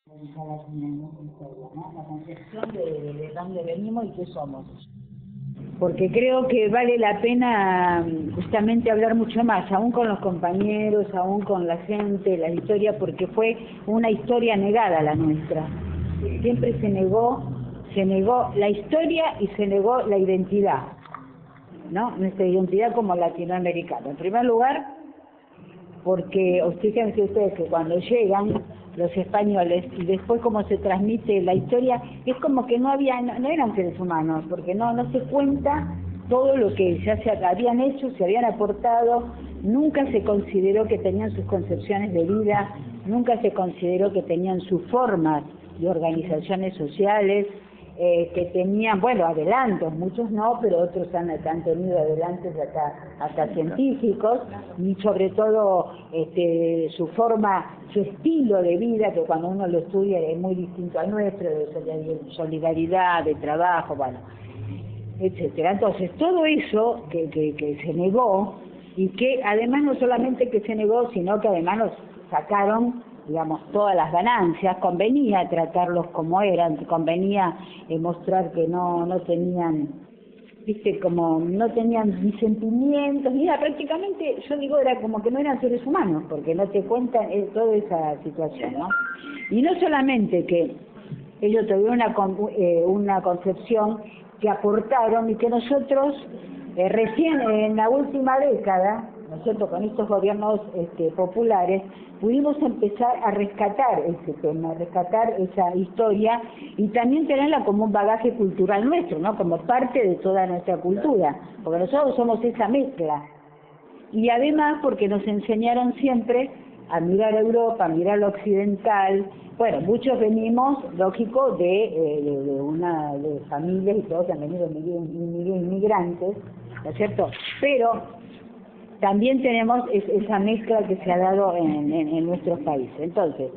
La concepción de dónde venimos y qué somos. Porque creo que vale la pena justamente hablar mucho más, aún con los compañeros, aún con la gente, la historia, porque fue una historia negada la nuestra. Siempre se negó la historia y se negó la identidad, ¿no? Nuestra identidad como latinoamericanos. En primer lugar, porque fíjense ustedes que cuando llegan los españoles y después cómo se transmite la historia, es como que no eran seres humanos, porque no se cuenta todo lo que ya se habían hecho, se habían aportado, nunca se consideró que tenían sus concepciones de vida, nunca se consideró que tenían sus formas de organizaciones sociales, que tenían, bueno, adelantos, muchos no, pero otros han tenido adelantos hasta científicos, y sobre todo su forma, su estilo de vida, que cuando uno lo estudia es muy distinto al nuestro, de solidaridad, de trabajo, bueno, etcétera. Entonces, todo eso que se negó, y que además no solamente que se negó, sino que además nos sacaron, digamos, todas las ganancias, convenía tratarlos como eran, convenía mostrar que no tenían, viste, como no tenían ni sentimientos, ni nada, prácticamente, yo digo, era como que no eran seres humanos, porque no te cuentan toda esa situación, ¿no? Y no solamente que ellos tuvieron una concepción que aportaron y que nosotros recién en la última década, ¿no es cierto?, con estos gobiernos populares, pudimos empezar a rescatar ese tema, a rescatar esa historia y también tenerla como un bagaje cultural nuestro, ¿no?, como parte de toda nuestra cultura, porque nosotros somos esa mezcla. Y además porque nos enseñaron siempre a mirar a Europa, a mirar lo occidental. Bueno, muchos venimos, lógico, de familias y todos han venido inmigrantes, ¿no es cierto? Pero también tenemos esa mezcla que se ha dado en nuestros países. Entonces,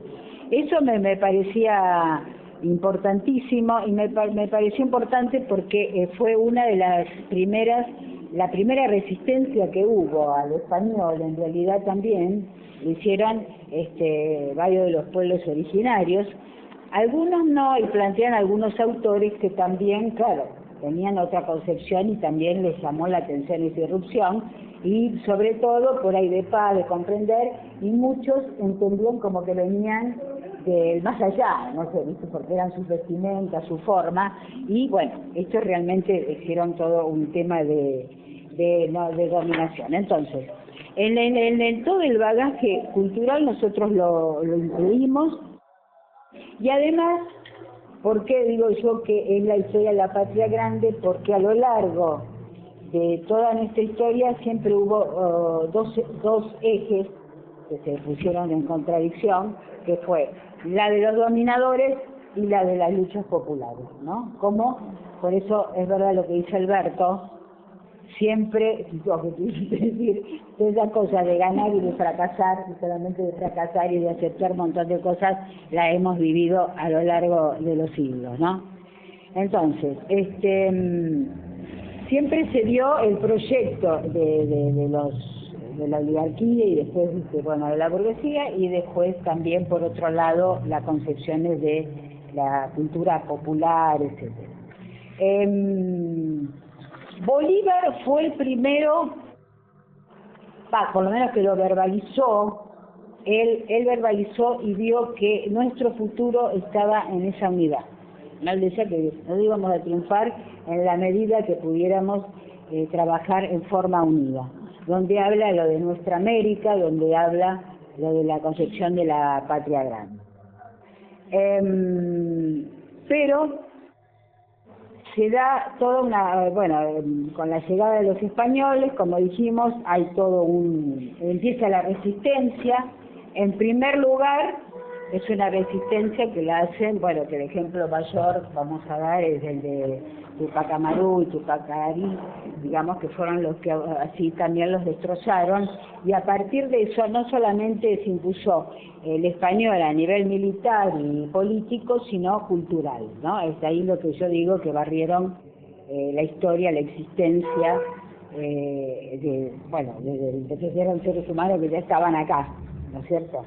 eso me parecía importantísimo y me pareció importante porque fue una de las primeras, la primera resistencia que hubo al español, en realidad también lo hicieron varios de los pueblos originarios, algunos no, y plantean algunos autores que también, claro, tenían otra concepción y también les llamó la atención esa irrupción, y sobre todo por ahí de paz, de comprender, y muchos entendían como que venían del más allá, no sé, ¿viste? Porque eran sus vestimentas, su forma, y bueno, esto realmente hicieron todo un tema de dominación. Entonces, en todo el bagaje cultural nosotros lo incluimos, y además, ¿por qué digo yo que es la historia de la patria grande? Porque a lo largo de toda nuestra historia siempre hubo dos ejes que se pusieron en contradicción, que fue la de los dominadores y la de las luchas populares, ¿no? Como, por eso es verdad lo que dice Alberto, siempre, lo que quise decir, esa cosa de ganar y de fracasar, y solamente de fracasar y de aceptar un montón de cosas, la hemos vivido a lo largo de los siglos, ¿no? Entonces, siempre se dio el proyecto de la oligarquía y después, bueno, de la burguesía, y después también, por otro lado, las concepciones de la cultura popular, etcétera. Bolívar fue el primero, por lo menos que lo verbalizó, él verbalizó y vio que nuestro futuro estaba en esa unidad. Él decía que no íbamos a triunfar en la medida que pudiéramos trabajar en forma unida, donde habla lo de nuestra América, donde habla lo de la concepción de la patria grande. Pero se da toda una, bueno, con la llegada de los españoles, como dijimos, hay empieza la resistencia. En primer lugar, es una resistencia que la hacen, bueno, que el ejemplo mayor, vamos a dar, es el de Tupac Amaru y Tupac Ari, digamos que fueron los que así también los destrozaron, y a partir de eso no solamente se impuso el español a nivel militar y político, sino cultural, ¿no? Es ahí lo que yo digo, que barrieron la historia, la existencia, de que eran seres humanos que ya estaban acá, ¿no es cierto?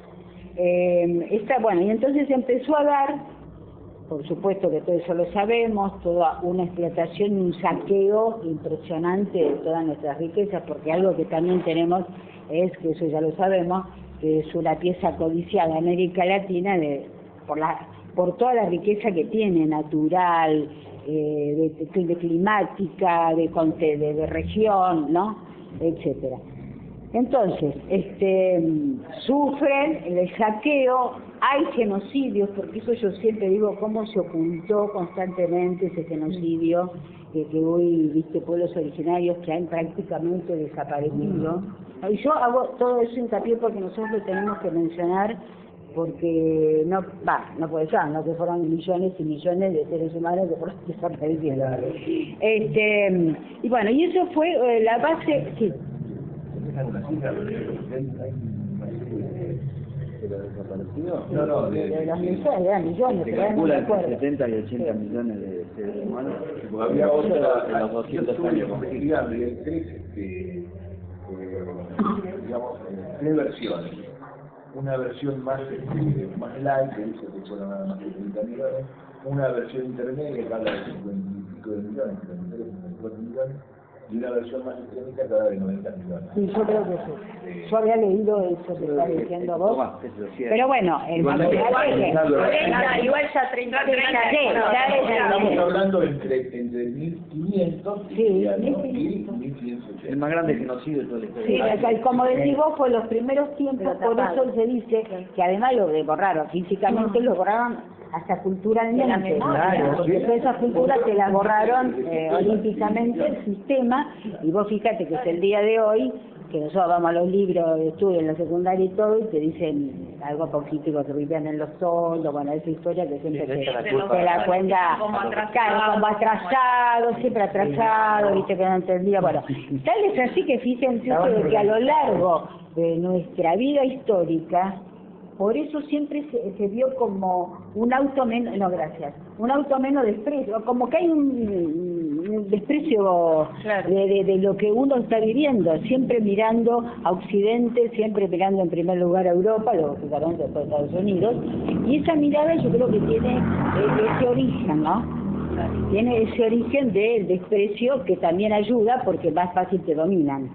Bueno, y entonces empezó a dar, por supuesto que todo eso lo sabemos, toda una explotación y un saqueo impresionante de todas nuestras riquezas, porque algo que también tenemos es, que eso ya lo sabemos, que es una pieza codiciada de América Latina por toda la riqueza que tiene, natural, de climática, de región, ¿no? Etcétera. Entonces, sufren el saqueo, hay genocidios, porque eso yo siempre digo, cómo se ocultó constantemente ese genocidio, que hoy, viste, pueblos originarios que han prácticamente desaparecido. Y yo hago todo eso hincapié porque nosotros lo tenemos que mencionar, porque no puede ser, no que fueron millones y millones de seres humanos que fueron desapareciendo. Y bueno, y eso fue la base, sí. ¿Una cifra de los desaparecidos? No, de los millones, pero no me acuerdo. 70 y 80 millones de seres humanos. Porque había otra, en los 200 años. Digamos, tres versiones. Una versión más light, que dice que fueron nada más de 30 millones. Una versión intermedia que habla de 50 y pico de millones, 53, 54 millones. Y una versión más extremista que habla de 90 millones. Sí, yo creo que sí. Yo había leído eso que está diciendo vos. Pero bueno, igual ya 30 estamos hablando entre 1.500 y 1.580. El más grande genocidio de toda la historia. Sí, como decís vos, fue los primeros tiempos, por eso se dice que además lo borraron físicamente, lo borraron hasta culturalmente, claro, porque todas esas culturas se las borraron olímpicamente el sistema, y vos fíjate que es el día de hoy, que nosotros vamos a los libros de estudio en la secundaria y todo, y te dicen algo apocalíptico, que vivían en los soldos, bueno, esa historia que siempre te la cuenta, como atrasado, siempre atrasado, viste que no entendía, bueno, tal es así que fíjense que a lo largo de nuestra vida histórica, por eso siempre se vio como un auto menos, un auto menos desprecio, como que hay un desprecio de lo que uno está viviendo, siempre mirando a Occidente, siempre mirando en primer lugar a Europa, lógicamente después a Estados Unidos, y esa mirada yo creo que tiene ese origen, ¿no? Tiene ese origen del desprecio que también ayuda porque más fácil te dominan.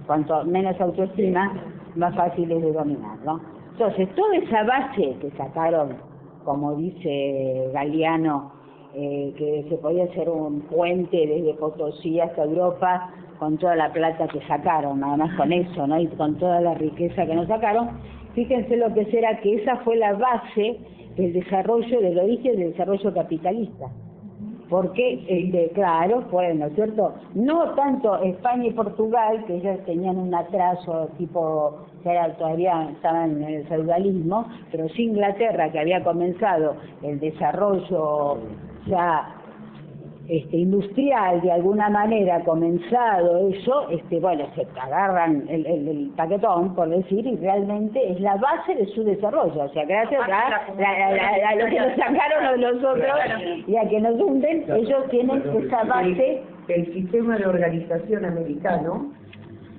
Cuanto menos autoestima, más fácil es de dominar, ¿no? Entonces, toda esa base que sacaron, como dice Galeano, que se podía hacer un puente desde Potosí hasta Europa con toda la plata que sacaron, nada más con eso, ¿no? Y con toda la riqueza que nos sacaron, fíjense lo que será que esa fue la base del desarrollo, del origen del desarrollo capitalista. Porque, claro, fue, ¿no es cierto? No tanto España y Portugal, que ellos tenían un atraso tipo, todavía estaban en el feudalismo, pero sí Inglaterra, que había comenzado el desarrollo ya industrial, de alguna manera comenzado eso, bueno, se agarran el paquetón, por decir, y realmente es la base de su desarrollo. O sea, gracias a lo que nos sacaron los otros y a que nos hunden, ellos tienen esa base. El sistema de organización americano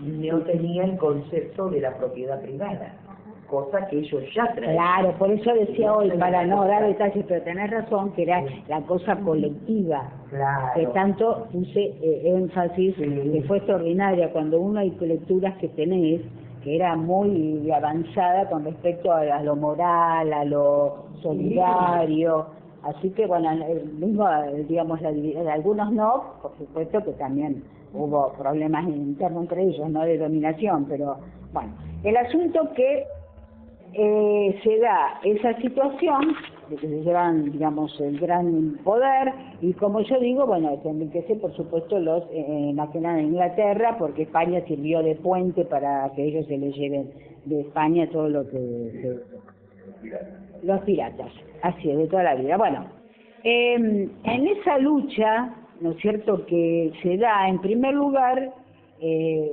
no tenía el concepto de la propiedad privada, cosa que ellos ya traen. Claro, por eso decía hoy, para no dar detalles, pero tenés razón, que era la cosa colectiva, que tanto puse énfasis, que fue extraordinaria, cuando uno hay lecturas que tenés, que era muy avanzada con respecto a lo moral, a lo solidario, así que bueno, mismo, digamos, algunos no, por supuesto que también hubo problemas internos entre ellos, no de dominación, pero bueno, el asunto que se da esa situación de que se llevan, digamos, el gran poder, y como yo digo, bueno, se enriquece por supuesto los nacionales de Inglaterra, porque España sirvió de puente para que ellos se les lleven de España todo lo que los piratas, así es, de toda la vida. Bueno, en esa lucha, ¿no es cierto?, que se da en primer lugar,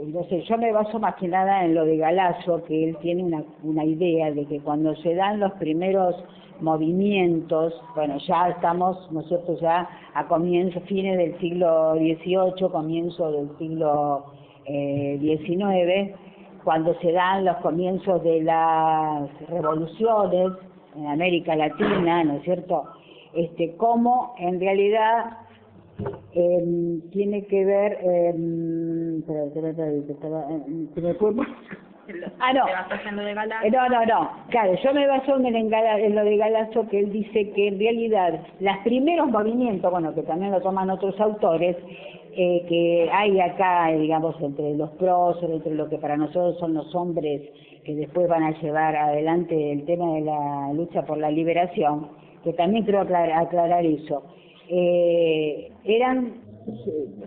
no sé, yo me baso más que nada en lo de Galasso, que él tiene una idea de que cuando se dan los primeros movimientos, bueno, ya estamos, ¿no es cierto?, ya a fines del siglo XVIII, comienzo del siglo XIX, cuando se dan los comienzos de las revoluciones en América Latina, ¿no es cierto? Cómo en realidad tiene que ver, no. ¿Te basas en lo de Galasso? No, claro, yo me baso en lo de Galasso, que él dice que en realidad los primeros movimientos, bueno, que también lo toman otros autores, que hay acá, digamos, entre los próceres, entre lo que para nosotros son los hombres que después van a llevar adelante el tema de la lucha por la liberación, que también quiero aclarar eso, eran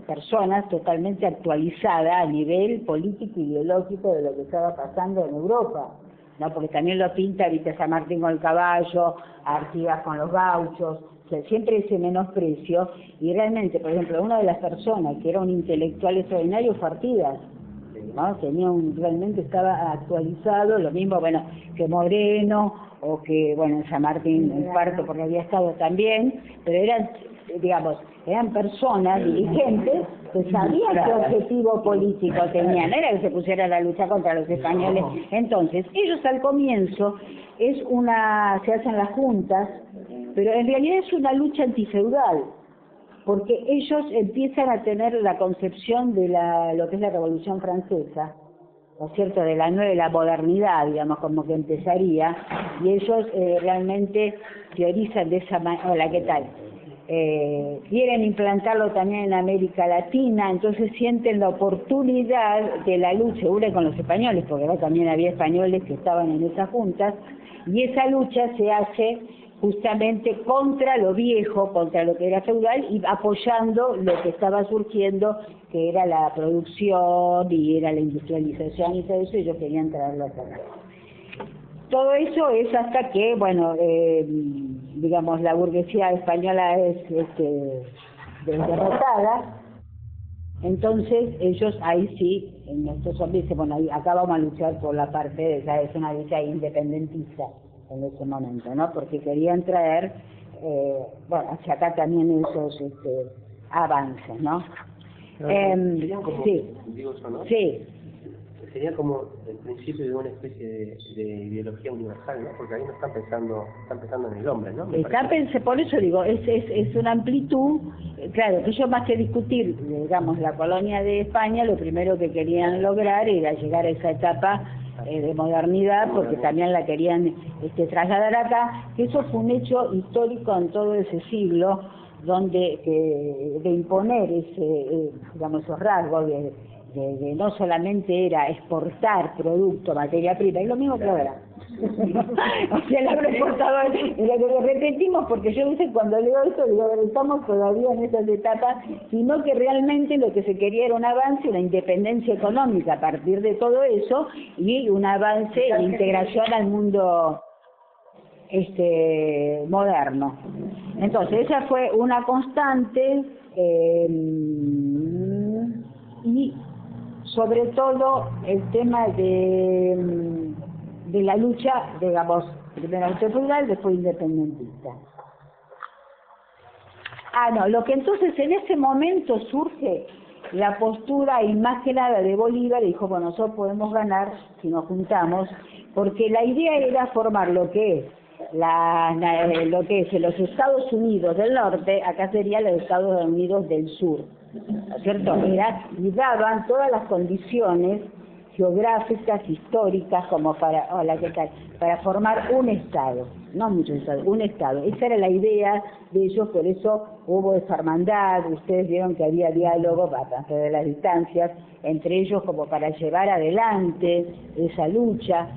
personas totalmente actualizadas a nivel político y ideológico de lo que estaba pasando en Europa, ¿no? Porque también lo pinta, viste, San Martín con el caballo, Artigas con los gauchos, o sea, siempre ese menosprecio, y realmente, por ejemplo, una de las personas que era un intelectual extraordinario fue Artigas, ¿no? Realmente estaba actualizado, lo mismo, bueno, que Moreno, o que, bueno, en San Martín en Cuarto, porque había estado también, pero eran, digamos, eran personas, dirigentes, que sabían qué objetivo político tenían, no era que se pusiera la lucha contra los españoles. Entonces, ellos al comienzo, se hacen las juntas, pero en realidad es una lucha antifeudal, porque ellos empiezan a tener la concepción de lo que es la Revolución Francesa, ¿no es cierto?, de la modernidad, digamos, como que empezaría, y ellos realmente teorizan de esa manera. Hola, ¿qué tal? Quieren implantarlo también en América Latina, entonces sienten la oportunidad de la lucha, una con los españoles, porque también había españoles que estaban en esas juntas, y esa lucha se hace justamente contra lo viejo, contra lo que era feudal, y apoyando lo que estaba surgiendo, que era la producción y era la industrialización y todo eso, y ellos querían traerlo acá. Todo eso es hasta que, bueno, digamos, la burguesía española es derrotada. Entonces ellos ahí sí, en estos hombres dicen, bueno, acá vamos a luchar por la parte de esa, es una lucha independentista en ese momento, ¿no? Porque querían traer, bueno, hacia acá también esos avances, ¿no? Serían como, sí, digo yo, ¿no? Sí. Sería como el principio de una especie de ideología universal, ¿no? Porque ahí no están pensando en el hombre, ¿no? Por eso digo, es una amplitud, claro, que ellos más que discutir, digamos, la colonia de España, lo primero que querían lograr era llegar a esa etapa de modernidad, porque también la querían trasladar acá, que eso fue un hecho histórico en todo ese siglo, donde de imponer digamos, esos rasgos de no solamente era exportar producto, materia prima, y lo mismo que ahora. O sea, el agroexportador, y lo que repetimos, porque yo dice cuando leo esto, digo, estamos todavía en esas etapas, sino que realmente lo que se quería era un avance, una independencia económica a partir de todo eso, y un avance e integración al mundo moderno. Entonces, esa fue una constante, y sobre todo el tema de la lucha, digamos, primero feudal, después independentista. Lo que entonces en ese momento surge la postura, y más que nada de Bolívar, dijo, bueno, nosotros podemos ganar si nos juntamos, porque la idea era formar lo que es los Estados Unidos del norte, acá serían los Estados Unidos del sur, ¿no es cierto? Y daban todas las condiciones geográficas, históricas, como para formar un Estado, no muchos estados, un Estado. Esa era la idea de ellos, por eso hubo esa hermandad, ustedes vieron que había diálogo a través de las distancias entre ellos como para llevar adelante esa lucha.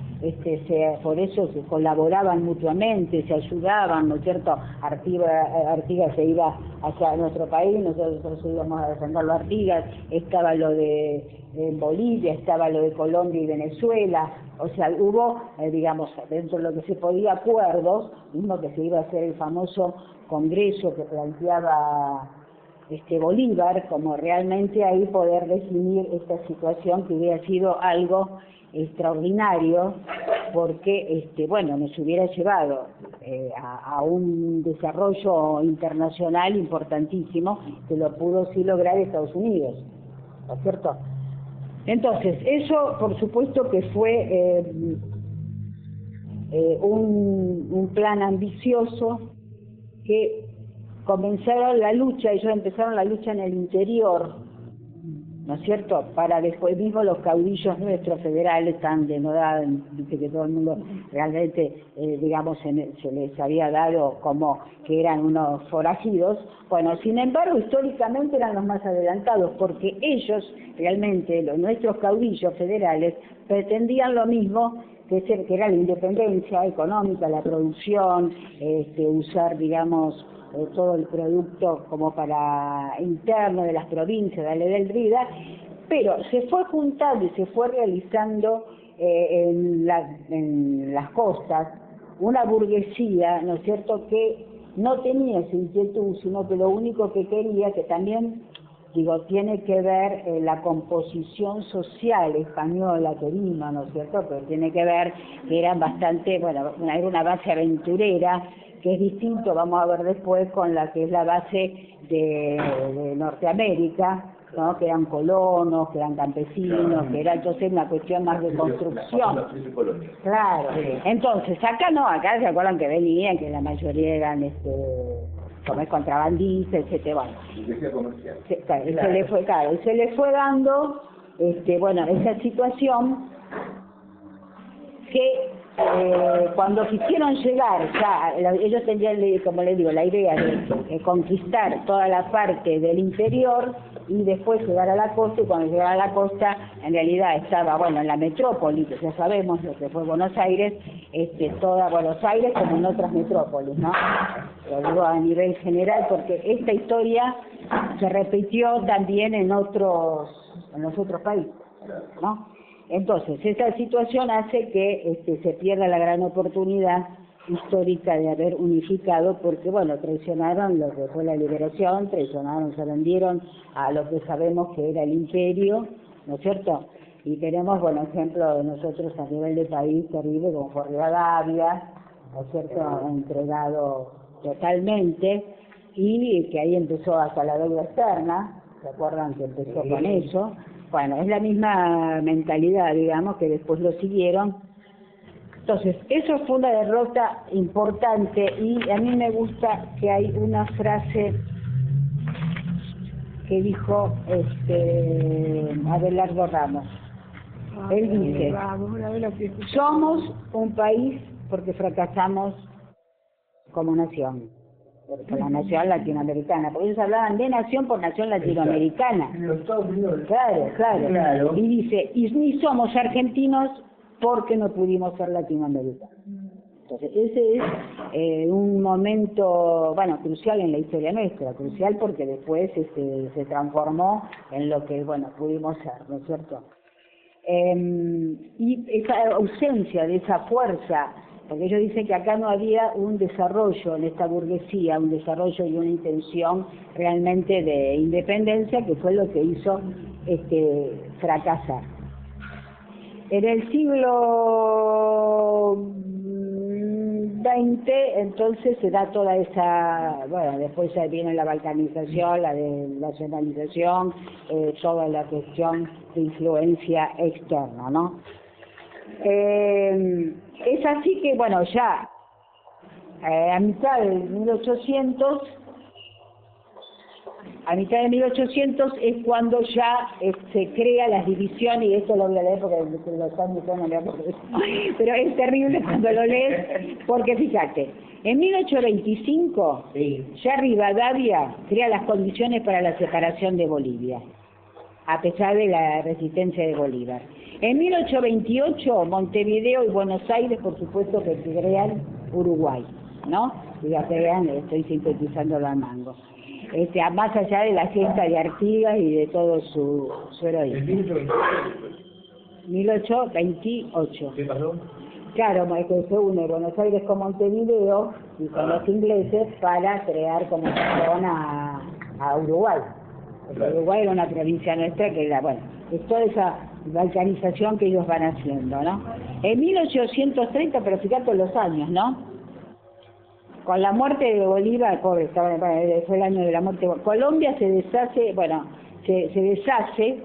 Por eso se colaboraban mutuamente, se ayudaban, ¿no es cierto? Artigas se iba hacia nuestro país, nosotros íbamos a defenderlo a Artigas, estaba lo de Bolivia, estaba lo de Colombia y Venezuela, o sea, hubo, digamos, dentro de lo que se podía, acuerdos, mismo que se iba a hacer el famoso congreso que planteaba Bolívar, como realmente ahí poder definir esta situación que hubiera sido algo extraordinario, porque bueno, nos hubiera llevado a un desarrollo internacional importantísimo, que lo pudo sí lograr Estados Unidos, ¿no es cierto? Entonces, eso por supuesto que fue un plan ambicioso que comenzaron la lucha, ellos empezaron la lucha en el interior, ¿no es cierto? Para después mismo los caudillos nuestros federales tan denodados, dice que todo el mundo realmente, digamos, se les había dado como que eran unos forajidos. Bueno, sin embargo, históricamente eran los más adelantados, porque ellos, realmente, nuestros caudillos federales, pretendían lo mismo que era la independencia económica, la producción, usar, digamos, todo el producto como para interno de las provincias, de la ley del RIDA, pero se fue juntando y se fue realizando en las costas una burguesía, ¿no es cierto?, que no tenía esa inquietud, sino que lo único que quería, que también, digo, tiene que ver la composición social española que vino, ¿no es cierto?, pero tiene que ver que eran bastante, bueno, era una base aventurera, que es distinto, vamos a ver después, con la que es la base de Norteamérica, ¿no?, que eran colonos, que eran campesinos, que era entonces una cuestión más de construcción. Claro. Entonces, acá no, acá se acuerdan que venían, que la mayoría eran como es contrabandistas, etcétera. Bueno, se le fue dando, bueno, esa situación que cuando quisieron llegar, ya ellos tenían, como les digo, la idea de conquistar toda la parte del interior y después llegar a la costa, y cuando llegaron a la costa, en realidad estaba, bueno, en la metrópoli, que ya sabemos lo que fue Buenos Aires, toda Buenos Aires como en otras metrópolis, ¿no? Lo digo a nivel general porque esta historia se repitió también en los otros países, ¿no? Entonces, esta situación hace que se pierda la gran oportunidad histórica de haber unificado, porque, bueno, traicionaron lo que fue la liberación, se vendieron a lo que sabemos que era el imperio, ¿no es cierto? Y tenemos, bueno, ejemplo de nosotros a nivel de país terrible, como fue Rivadavia, ¿no es cierto?, entregado totalmente, y que ahí empezó hasta la deuda externa, ¿se acuerdan que empezó con eso? Bueno, es la misma mentalidad, digamos, que después lo siguieron. Entonces, eso fue una derrota importante, y a mí me gusta que hay una frase que dijo Abelardo Ramos. Él dice, somos un país porque fracasamos como nación. Por la nación latinoamericana, porque ellos hablaban de nación por nación latinoamericana. Claro. Y dice, y ni somos argentinos porque no pudimos ser latinoamericanos. Entonces, ese es un momento, bueno, crucial en la historia nuestra, crucial porque después se transformó en lo que, bueno, pudimos ser, ¿no es cierto? Y esa ausencia de esa fuerza, porque ellos dicen que acá no había un desarrollo en esta burguesía, un desarrollo y una intención realmente de independencia, que fue lo que hizo fracasar. En el siglo XX, entonces se da toda esa, bueno, después ya viene la balcanización, la nacionalización, toda la cuestión de influencia externa, ¿no? Es así que, bueno, ya a mitad de 1800 es cuando ya se crea las divisiones, y esto lo voy a leer porque los años no me acuerdo, pero es terrible cuando lo lees, porque fíjate, en 1825 ya Rivadavia crea las condiciones para la separación de Bolivia, a pesar de la resistencia de Bolívar. En 1828, Montevideo y Buenos Aires, por supuesto, que crean Uruguay, ¿no? Ya vean, estoy sintetizando al mango. Más allá de la gesta de Artigas y de todo su heroísmo. 1828. ¿Qué pasó? Claro, que se une Buenos Aires con Montevideo y con los ingleses para crear como zona a Uruguay. Porque Uruguay era una provincia nuestra que era, bueno, es toda esa balcanización que ellos van haciendo, ¿no? En 1830, pero fíjate los años, ¿no? Con la muerte de Bolívar, pobre, fue el año de la muerte de Bolívar, Colombia se deshace, bueno, se deshace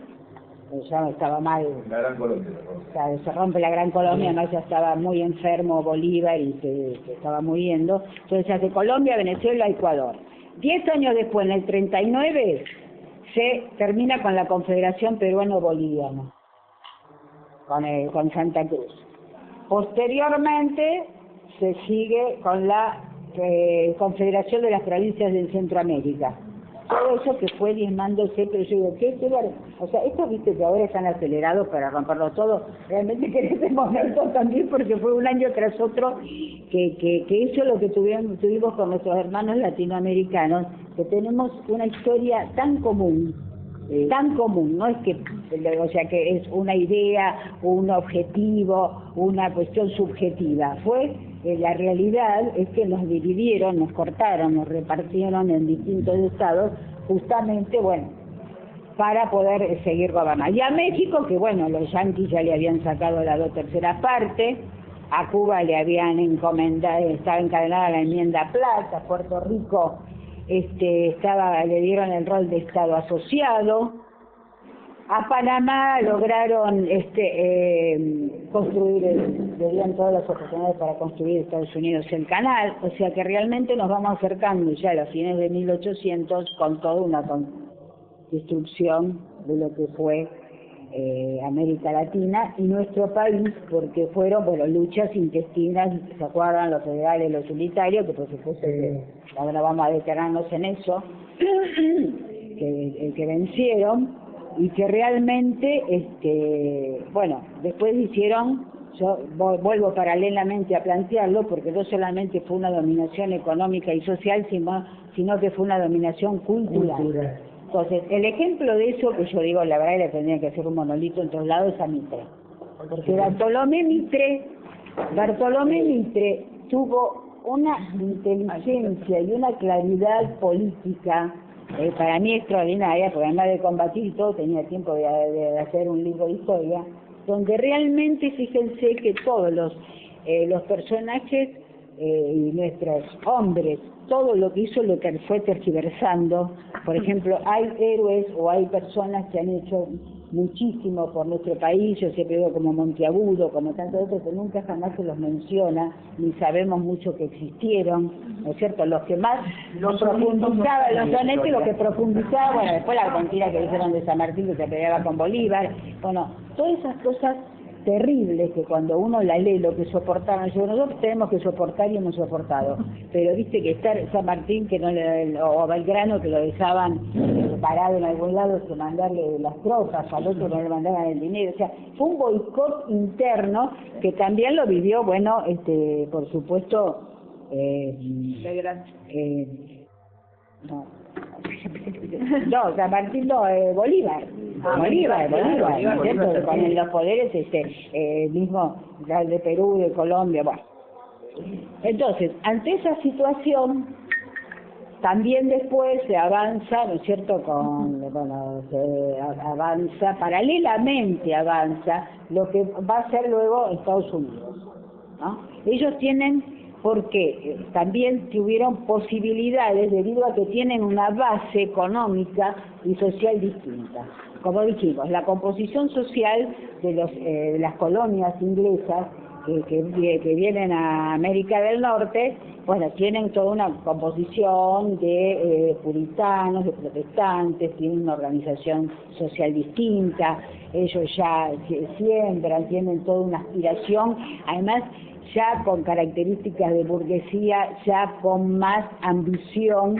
ya estaba mal, La Gran Colombia. o sea, se rompe la Gran Colombia, ¿no? Ya estaba muy enfermo Bolívar y se estaba muriendo. Entonces se hace Colombia, Venezuela, Ecuador. 10 años después, en el 39, se termina con la Confederación Peruano-Boliviana, con Santa Cruz. Posteriormente se sigue con la Confederación de las Provincias de Centroamérica. Todo eso que fue diezmándose, pero yo digo, ¿qué? O sea, esto viste que ahora están acelerados para romperlo todo, realmente que en ese momento también, porque fue un año tras otro, que eso es lo que tuvimos con nuestros hermanos latinoamericanos, que tenemos una historia tan común, no es que, o sea, que es una idea, un objetivo, una cuestión subjetiva. La realidad es que nos dividieron, nos cortaron, nos repartieron en distintos estados, justamente, bueno, para poder seguir gobernando. Y a México, que bueno, los yanquis ya le habían sacado la 2/3 parte, a Cuba le habían encomendado, estaba encadenada la enmienda Platt, a Puerto Rico le dieron el rol de Estado asociado, a Panamá lograron construir, le dieron todas las oportunidades para construir Estados Unidos el canal, o sea que realmente nos vamos acercando ya a los fines de 1800 con toda una destrucción de lo que fue América Latina y nuestro país, porque fueron, bueno, luchas intestinas, ¿se acuerdan? Los federales, los unitarios, que por supuesto ahora vamos a detenernos en eso, que vencieron, y que realmente, bueno, después hicieron, yo vuelvo paralelamente a plantearlo, porque no solamente fue una dominación económica y social, sino que fue una dominación cultural. Entonces, el ejemplo de eso, que yo digo, la verdad, le tendría que hacer un monolito en todos lados, es a Mitre. Porque Bartolomé Mitre tuvo una inteligencia y una claridad política, para mí extraordinaria, porque además de combatir y todo, tenía tiempo de hacer un libro de historia, donde realmente, fíjense que todos los personajes y nuestros hombres, todo lo que hizo, lo que fue tergiversando. Por ejemplo, hay héroes o hay personas que han hecho muchísimo por nuestro país, yo siempre digo como Monteagudo, como tantos otros, que nunca jamás se los menciona, ni sabemos mucho que existieron, ¿no es cierto? Los que más profundizaban, los sonetos, los que profundizaban, bueno, después la mentira que dijeron de San Martín que se peleaba con Bolívar, bueno, todas esas cosas terribles que cuando uno la lee, lo que soportaron, nosotros tenemos que soportar y hemos soportado, pero viste que estar San Martín que o Belgrano que lo dejaban parado en algún lado que mandarle las tropas, al otro no le mandaban el dinero, o sea, fue un boicot interno que también lo vivió, bueno, por supuesto, San Martín no, Bolívar. Bolívar, ¿cierto? Con los poderes mismo de Perú, de Colombia, bueno. Entonces, ante esa situación, también después se avanza, ¿no es cierto?, se avanza, paralelamente avanza lo que va a ser luego Estados Unidos, ¿no? Ellos tienen, porque también tuvieron posibilidades debido a que tienen una base económica y social distinta. Como dijimos, la composición social de las colonias inglesas que vienen a América del Norte, bueno, tienen toda una composición de puritanos, de protestantes, tienen una organización social distinta, ellos ya siembran, tienen toda una aspiración, además ya con características de burguesía, ya con más ambición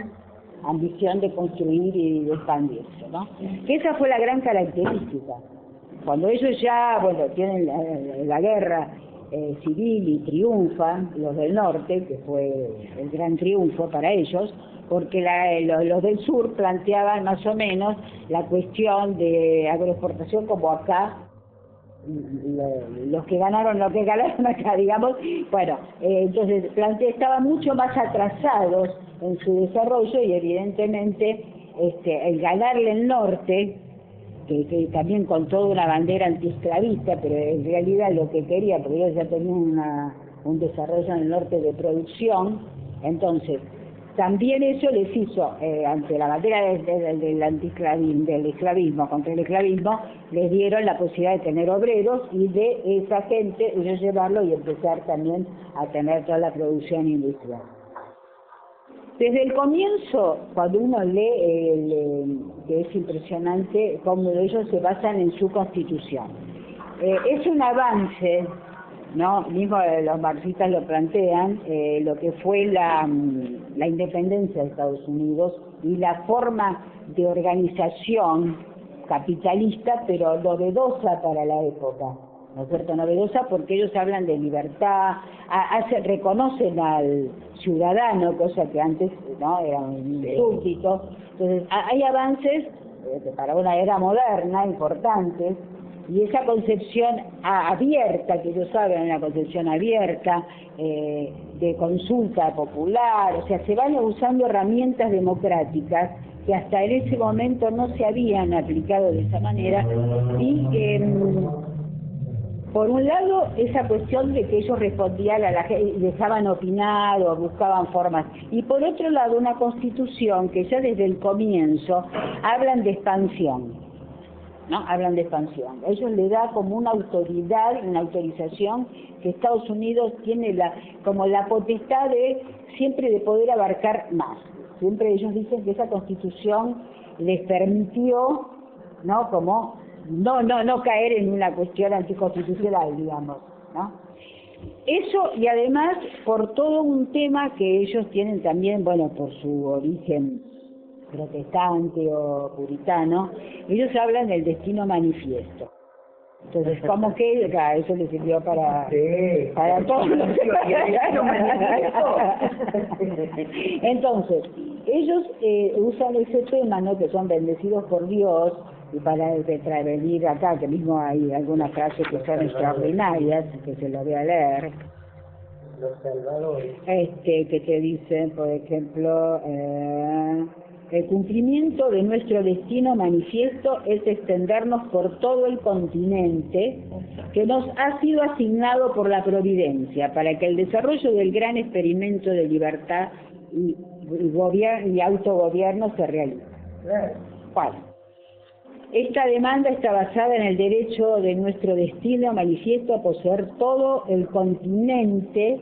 de construir y de expandirse, ¿no? Que esa fue la gran característica. Cuando ellos ya, bueno, tienen la guerra civil y triunfan, los del norte, que fue el gran triunfo para ellos, porque los del sur planteaban más o menos la cuestión de agroexportación como acá, los que ganaron acá, digamos, bueno, entonces estaban mucho más atrasados en su desarrollo y evidentemente el ganarle el norte, que también con toda una bandera antiesclavista, pero en realidad lo que quería, porque ellos ya tenían un desarrollo en el norte de producción, entonces también eso les hizo, ante la bandera del esclavismo, contra el esclavismo, les dieron la posibilidad de tener obreros y de esa gente, ellos llevarlo y empezar también a tener toda la producción industrial. Desde el comienzo, cuando uno lee, que es impresionante cómo ellos se basan en su constitución. Es un avance, ¿no? Mismo los marxistas lo plantean, lo que fue la independencia de Estados Unidos y la forma de organización capitalista, pero novedosa para la época, ¿no es cierto? Novedosa porque ellos hablan de libertad, reconocen al ciudadano, cosa que antes no era un súbdito. Entonces hay avances para una era moderna importantes, y esa concepción abierta, que ellos hablan, una concepción abierta, de consulta popular, o sea, se van usando herramientas democráticas que hasta en ese momento no se habían aplicado de esa manera, y por un lado, esa cuestión de que ellos respondían a la gente, dejaban opinar o buscaban formas. Y por otro lado, una constitución que ya desde el comienzo hablan de expansión, ¿no? Hablan de expansión. Ellos le da como una autoridad, una autorización que Estados Unidos tiene como la potestad de siempre de poder abarcar más. Siempre ellos dicen que esa constitución les permitió, ¿no? Como no caer en una cuestión anticonstitucional, digamos, ¿no? Eso, y además por todo un tema que ellos tienen también, bueno, por su origen protestante o puritano, ellos hablan del destino manifiesto. Entonces, como que eso les sirvió para todos los Entonces, ellos usan ese tema, ¿no? Que son bendecidos por Dios, y para venir acá, que mismo hay algunas frases que son extraordinarias, que se lo voy a leer. Los salvadores. Que te dicen, por ejemplo, el cumplimiento de nuestro destino manifiesto es extendernos por todo el continente que nos ha sido asignado por la providencia para que el desarrollo del gran experimento de libertad y autogobierno se realice. Bueno, esta demanda está basada en el derecho de nuestro destino manifiesto a poseer todo el continente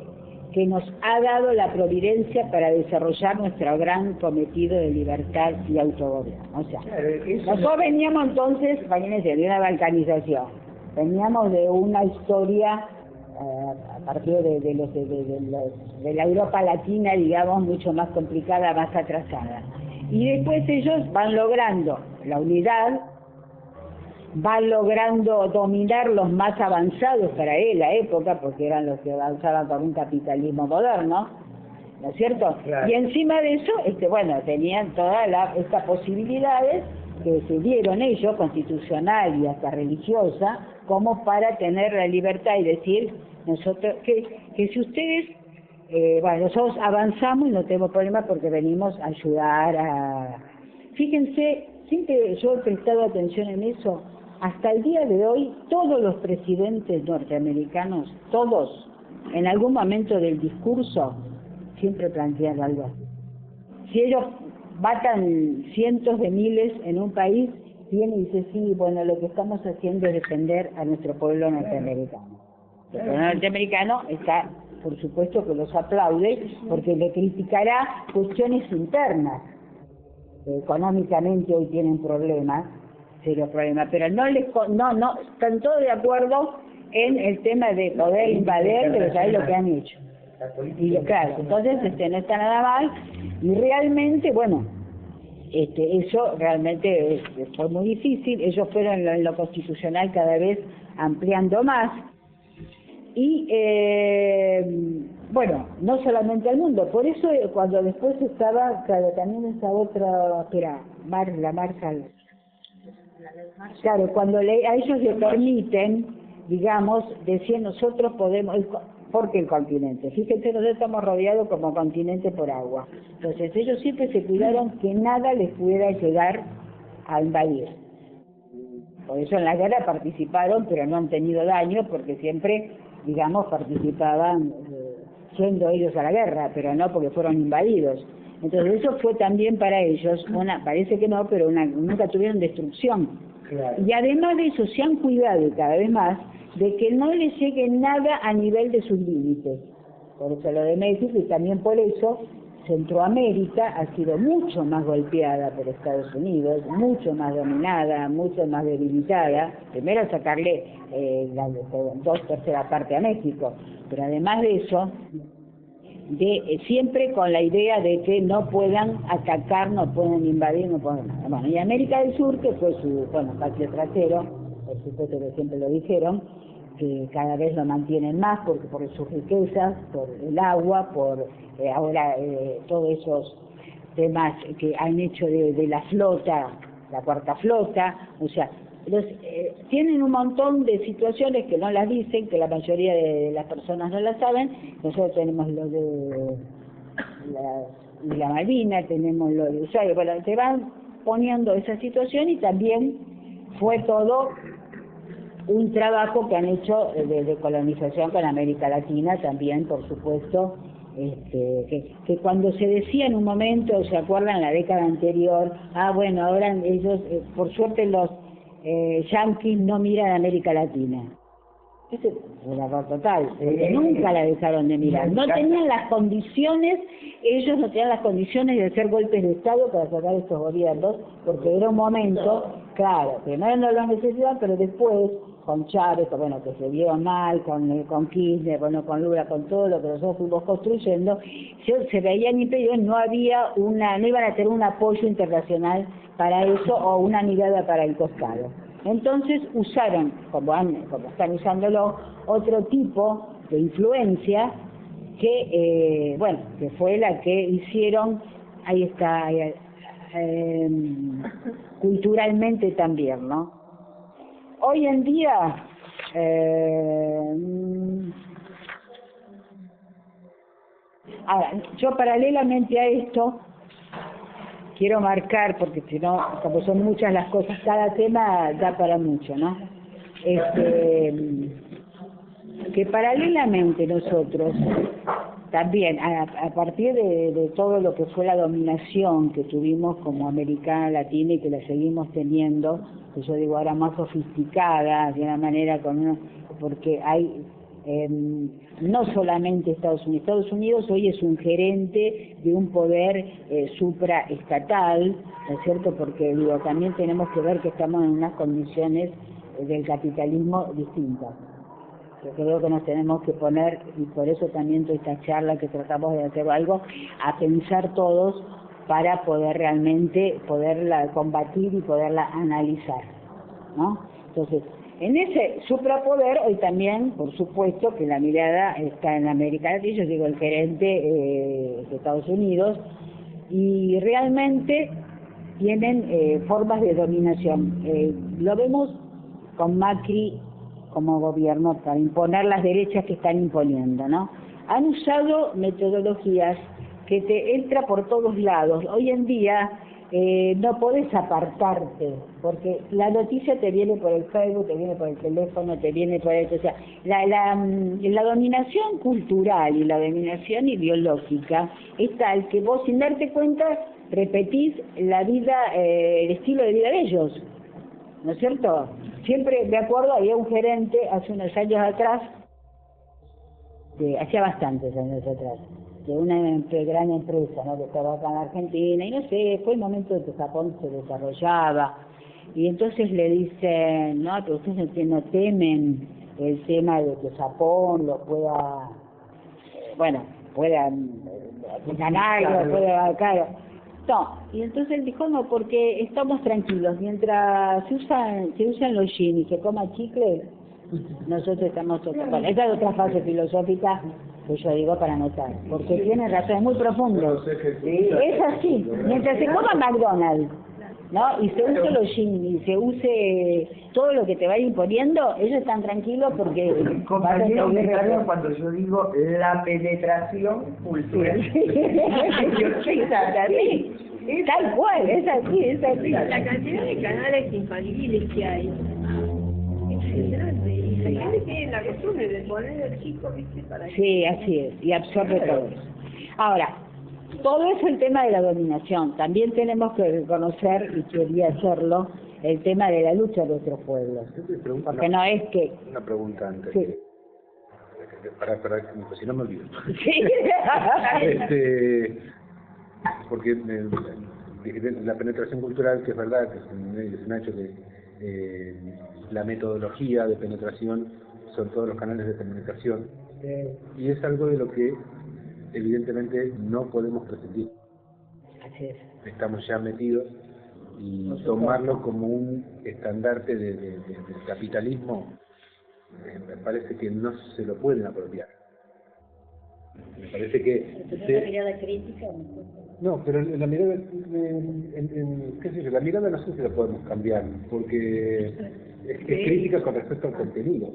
que nos ha dado la providencia para desarrollar nuestro gran cometido de libertad y autogobierno. O sea, nosotros veníamos entonces, imagínense, de una balcanización, veníamos de una historia a partir de la Europa latina, digamos, mucho más complicada, más atrasada. Y después ellos van logrando la unidad, van logrando dominar los más avanzados para la época, porque eran los que avanzaban con un capitalismo moderno, ¿no es cierto? Claro. Y encima de eso, tenían todas estas posibilidades que se dieron ellos, constitucional y hasta religiosa, como para tener la libertad y decir, nosotros, que si ustedes, nosotros avanzamos y no tenemos problema porque venimos a ayudar a... Fíjense, siempre yo he prestado atención en eso. Hasta el día de hoy, todos los presidentes norteamericanos, todos, en algún momento del discurso, siempre plantean algo así. Si ellos matan cientos de miles en un país, viene y dice, sí, bueno, lo que estamos haciendo es defender a nuestro pueblo norteamericano. El pueblo norteamericano está, por supuesto, que los aplaude, porque le criticará cuestiones internas. Económicamente hoy tienen problemas, serios problemas, pero no están todos de acuerdo en el tema de poder invadir, pero sabes lo que han hecho. Y claro, entonces no está nada mal, y realmente, bueno, eso realmente fue muy difícil. Ellos fueron en lo constitucional cada vez ampliando más, y bueno, no solamente al mundo, por eso cuando después estaba, claro, también esa otra, la Marshall. Claro, cuando a ellos les permiten, digamos, decir nosotros podemos, porque el continente, fíjense, nosotros estamos rodeados como continente por agua, entonces ellos siempre se cuidaron que nada les pudiera llegar a invadir. Por eso en la guerra participaron, pero no han tenido daño, porque siempre, digamos, participaban yendo ellos a la guerra, pero no porque fueron invadidos. Entonces eso fue también para ellos, parece que no, pero nunca tuvieron destrucción. Claro. Y además de eso se han cuidado cada vez más de que no les llegue nada a nivel de sus límites. Por eso lo de México, y también por eso Centroamérica ha sido mucho más golpeada por Estados Unidos, mucho más dominada, mucho más debilitada. Primero sacarle la 2/3 parte a México, pero además de eso, siempre con la idea de que no puedan atacar, no pueden invadir, no pueden nada. Bueno, y América del Sur, que fue su patio trasero, por supuesto que siempre lo dijeron, que cada vez lo mantienen más por sus riquezas, por el agua, por ahora todos esos temas que han hecho de la flota, la cuarta flota, o sea, tienen un montón de situaciones que no las dicen, que la mayoría de las personas no las saben. Nosotros tenemos lo de la Malvina, tenemos lo de Ushuaia, bueno, se van poniendo esa situación, y también fue todo un trabajo que han hecho de colonización con América Latina también, por supuesto, que cuando se decía en un momento, ¿se acuerdan? La década anterior, bueno, ahora ellos, por suerte los yanquis no miran a América Latina. Ese es un error total, porque nunca la dejaron de mirar. No tenían las condiciones, ellos no tenían las condiciones de hacer golpes de Estado para sacar estos gobiernos, porque era un momento, claro, primero no lo necesitaban, pero después, con Chávez, bueno, que se vieron mal, con Kirchner, bueno, con Lula, con todo lo que nosotros fuimos construyendo, se veían impedidos, no iban a tener un apoyo internacional para eso, o una mirada para el costado. Entonces usaron, como están usándolo, otro tipo de influencia que, que fue la que hicieron, ahí está, culturalmente también, ¿no? Hoy en día, ahora, yo paralelamente a esto, quiero marcar, porque si no, como son muchas las cosas, cada tema da para mucho, ¿no? Que paralelamente nosotros, también, a partir de todo lo que fue la dominación que tuvimos como americana latina, y que la seguimos teniendo, que yo digo ahora más sofisticada, de una manera porque hay no solamente Estados Unidos hoy es un gerente de un poder supraestatal, ¿no es cierto? Porque digo, también tenemos que ver que estamos en unas condiciones del capitalismo distintas. Yo creo que nos tenemos que poner, y por eso también toda esta charla que tratamos de hacer algo, a pensar todos para poder realmente poderla combatir y poderla analizar, ¿no? Entonces, en ese suprapoder, hoy también, por supuesto, que la mirada está en América Latina, yo digo el gerente de Estados Unidos, y realmente tienen formas de dominación. Lo vemos con Macri como gobierno para imponer las derechas que están imponiendo, ¿no? Han usado metodologías que te entra por todos lados. Hoy en día no podés apartarte, porque la noticia te viene por el Facebook, te viene por el teléfono, te viene por el... O sea, la dominación cultural y la dominación ideológica es tal que vos, sin darte cuenta, repetís la vida, el estilo de vida de ellos, ¿no es cierto? Siempre me acuerdo, había un gerente hace unos años atrás, hacía bastantes años atrás, de una gran empresa, ¿no?, que estaba acá en Argentina, y no sé, fue el momento de que Japón se desarrollaba, y entonces le dicen, no, pero ustedes no temen el tema de que Japón lo pueda, pueda ganar, pueda, claro. No, y entonces él dijo, no, porque estamos tranquilos, mientras se usan los jeans y se coma chicle, nosotros estamos todos. Bueno, esa es otra fase filosófica que yo digo para anotar, porque tiene razón, es muy profundo. Es así, mientras se coma McDonald's, ¿no?, y se use los jeans y se use todo lo que te vaya imponiendo, ellos están tranquilos porque... Compañero, me cargan cuando yo digo la penetración cultural. Sí, tal cual, es así. La cantidad de canales infantiles que hay es grande, y la gente tiene la costumbre de poner al chico, ¿viste? Para sí, así es, y absorbe todo eso. Ahora, todo es el tema de la dominación. También tenemos que reconocer, y quería hacerlo, el tema de la lucha de otros pueblos. Porque no es que... Una pregunta antes. Sí. Para, pues si no me olvido. Sí. Porque la penetración cultural, que es verdad, que es un hecho que la metodología de penetración son todos los canales de comunicación, y es algo de lo que evidentemente no podemos prescindir. Así es. Estamos ya metidos, y tomarlo como un estandarte del capitalismo me parece que no se lo pueden apropiar. Me parece que... ¿La mirada crítica? No, pero la mirada, qué sé yo, la mirada no sé si la podemos cambiar, porque es crítica con respecto al contenido,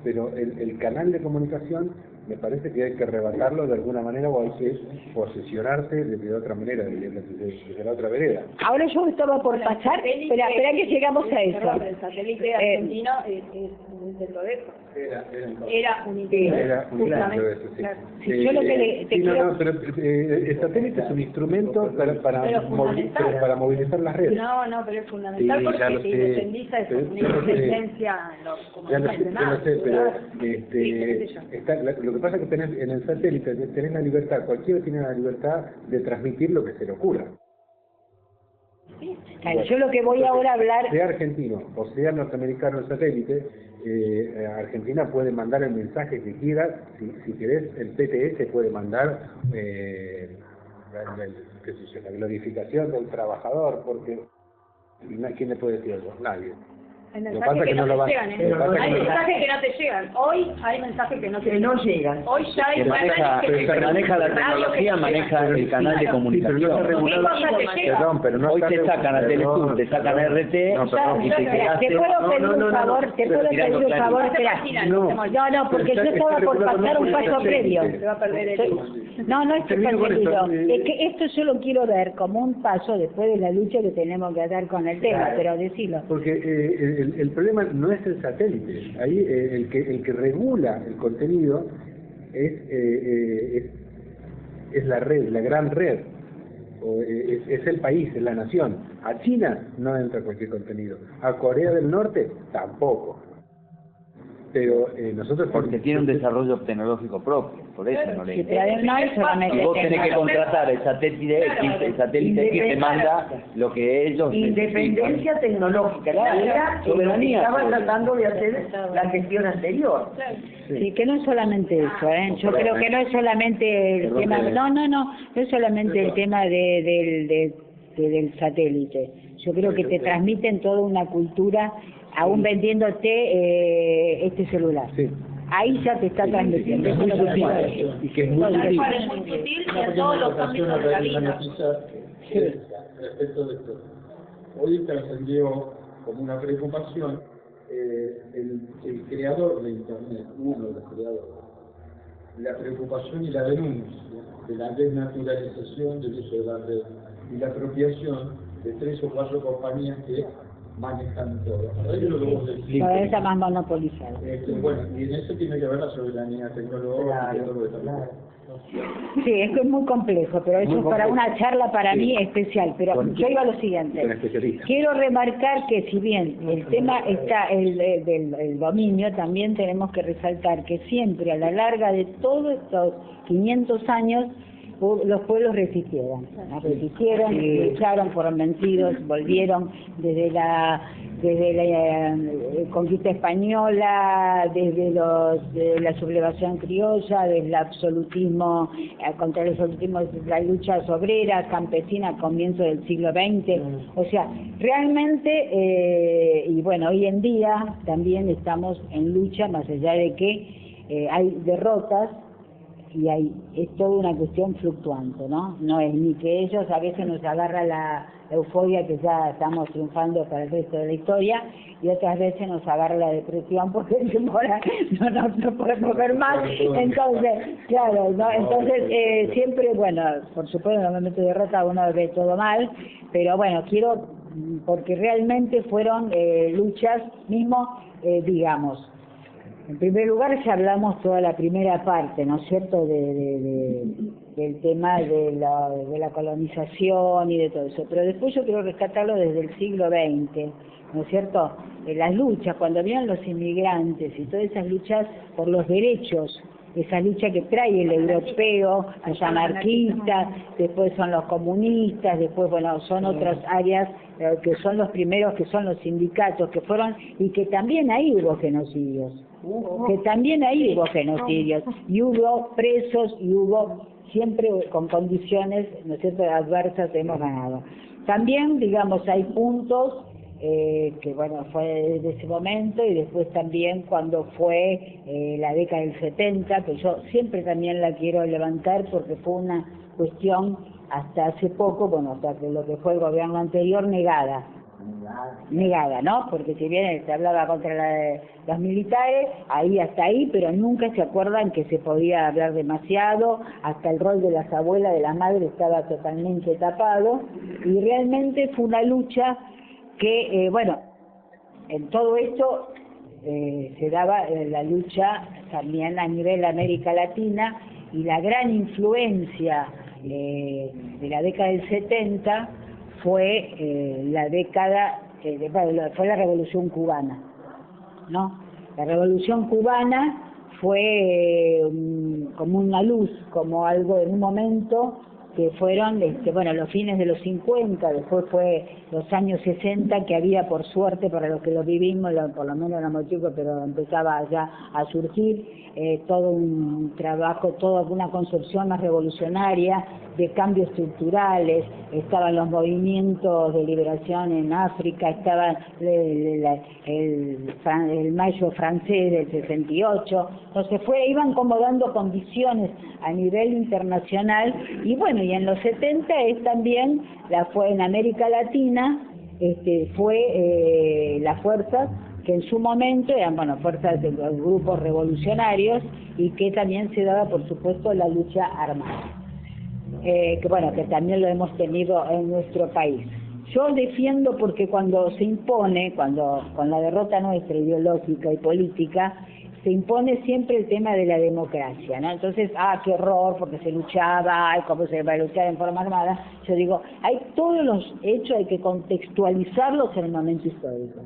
pero el canal de comunicación me parece que hay que arrebatarlo de alguna manera, o hay que posicionarse de otra manera, desde la otra vereda. Ahora yo estaba por pasar, espera que llegamos a eso. Perdón, el satélite argentino es un intento de eso. Era un intento de eso, sí. Claro. Sí, yo lo que te quiero... No, pero el satélite es un instrumento para movilizar las redes. No, pero es fundamental, Sí, porque ya lo te sé. independiza de una independencia Ya lo sé, pero lo que pasa es que tenés en el satélite, tenés la libertad, cualquiera tiene la libertad de transmitir lo que se le ocurra. Yo lo que voy ahora a hablar... Sea argentino o sea norteamericano el satélite, Argentina puede mandar el mensaje que quiera. Si querés, el PTS puede mandar la glorificación del trabajador, porque ¿quién le puede decir algo? Nadie. Hay Lo mensajes pasa que no te llegan, Hay no mensajes que no te llegan. Hoy hay mensajes que no te llegan. Hoy ya hay mensajes Se maneja la tecnología, maneja el canal de comunicación. Perdón, pero no Hoy está te sacan a Telesur, te sacan a RT, y te quedaste... ¿Te puedo pedir un favor? ¿Te puedo pedir un favor? Espera. No, porque yo estaba por pasar un paso previo. Se va a perder el tiempo. No es perdido. Es que esto yo lo quiero ver como un paso después de la lucha que tenemos que dar con el tema, pero decilo. Porque el problema no es el satélite. Ahí el que regula el contenido es la red, la gran red. Es el país, es la nación. A China no entra cualquier contenido. A Corea del Norte tampoco. Pero nosotros... Porque tiene un desarrollo tecnológico propio, por eso no le... No es solamente... Y vos tenés que contratar el satélite que te manda lo que ellos... Independencia tecnológica, era soberanía. estaba tratando de hacer la gestión anterior. Sí, que no es solamente eso, yo creo que no es solamente el tema... No es solamente el tema del satélite. Yo creo que te transmiten toda una cultura, aún vendiéndote este celular. Sí. Ahí ya te está transmitiendo. Es muy sutil, y que es muy sutil. Es muy sutil y en todos los ámbitos de la vida. Respecto de esto, hoy trascendió como una preocupación el creador de Internet, uno de los creadores, la preocupación y la denuncia de la desnaturalización del uso de la red y la apropiación de 3 o 4 compañías que manejan todo. Ahora yo lo que vos decís. Cada vez está más monopolizado. Bueno, y en eso tiene que ver la soberanía tecnológica y todo lo que también. Sí, es que es muy complejo, pero eso es para una charla para mí especial. Pero yo iba a lo siguiente. Quiero remarcar que si bien el tema está el dominio, también tenemos que resaltar que siempre a la larga de todos estos 500 años los pueblos resistieron, lucharon, fueron vencidos, volvieron desde la conquista española, desde la sublevación criolla, desde el absolutismo, contra el absolutismo, la lucha obrera, campesina a comienzos del siglo XX. O sea, realmente, y bueno, hoy en día también estamos en lucha, más allá de que hay derrotas, y es toda una cuestión fluctuante, ¿no? No es ni que ellos a veces nos agarra la euforia que ya estamos triunfando para el resto de la historia, y otras veces nos agarra la depresión porque no podemos ver más. Entonces, claro, ¿no? Entonces siempre, bueno, por supuesto en el momento de derrota uno ve todo mal, pero bueno, porque realmente fueron luchas mismo, digamos, En primer lugar, ya hablamos toda la primera parte, ¿no es cierto?, del tema de la colonización y de todo eso. Pero después yo quiero rescatarlo desde el siglo XX, ¿no es cierto?, las luchas, cuando vienen los inmigrantes y todas esas luchas por los derechos, esa lucha que trae el europeo, los anarquistas, después son los comunistas, después, bueno, son otras áreas que son los primeros, que son los sindicatos, que fueron, y que también ahí hubo genocidios, y hubo presos, y hubo siempre con condiciones, ¿no es cierto?, adversas, hemos ganado. También, digamos, hay puntos que bueno, fue de ese momento, y después también cuando fue la década del 70, que yo siempre también la quiero levantar porque fue una cuestión hasta hace poco, bueno, hasta que lo que fue el gobierno anterior, negada, ¿no? Porque si bien se hablaba contra los militares, ahí hasta ahí, pero nunca se acuerdan que se podía hablar demasiado, hasta el rol de las abuelas, de la madre estaba totalmente tapado, y realmente fue una lucha que, bueno, en todo esto se daba la lucha también a nivel América Latina, y la gran influencia de la década del 70 fue la década, fue la Revolución Cubana, ¿no? La Revolución Cubana fue como una luz, como algo en un momento que fueron, bueno, los fines de los 50, después fue los años 60, que había, por suerte, para los que lo vivimos, por lo menos éramos chicos, pero empezaba ya a surgir todo un trabajo, toda una concepción más revolucionaria, de cambios estructurales, estaban los movimientos de liberación en África, estaba el mayo francés del 68, entonces iban como dando condiciones a nivel internacional, y bueno, y en los 70 es también, fue en América Latina, fue las fuerzas que en su momento eran, bueno, fuerzas de los grupos revolucionarios, y que también se daba, por supuesto, la lucha armada. Que bueno, que también lo hemos tenido en nuestro país. Yo defiendo, porque cuando se impone, con la derrota nuestra ideológica y política, se impone siempre el tema de la democracia, ¿no? Entonces, qué horror, porque se luchaba, cómo se va a luchar en forma armada. Yo digo, todos los hechos hay que contextualizarlos en el momento histórico.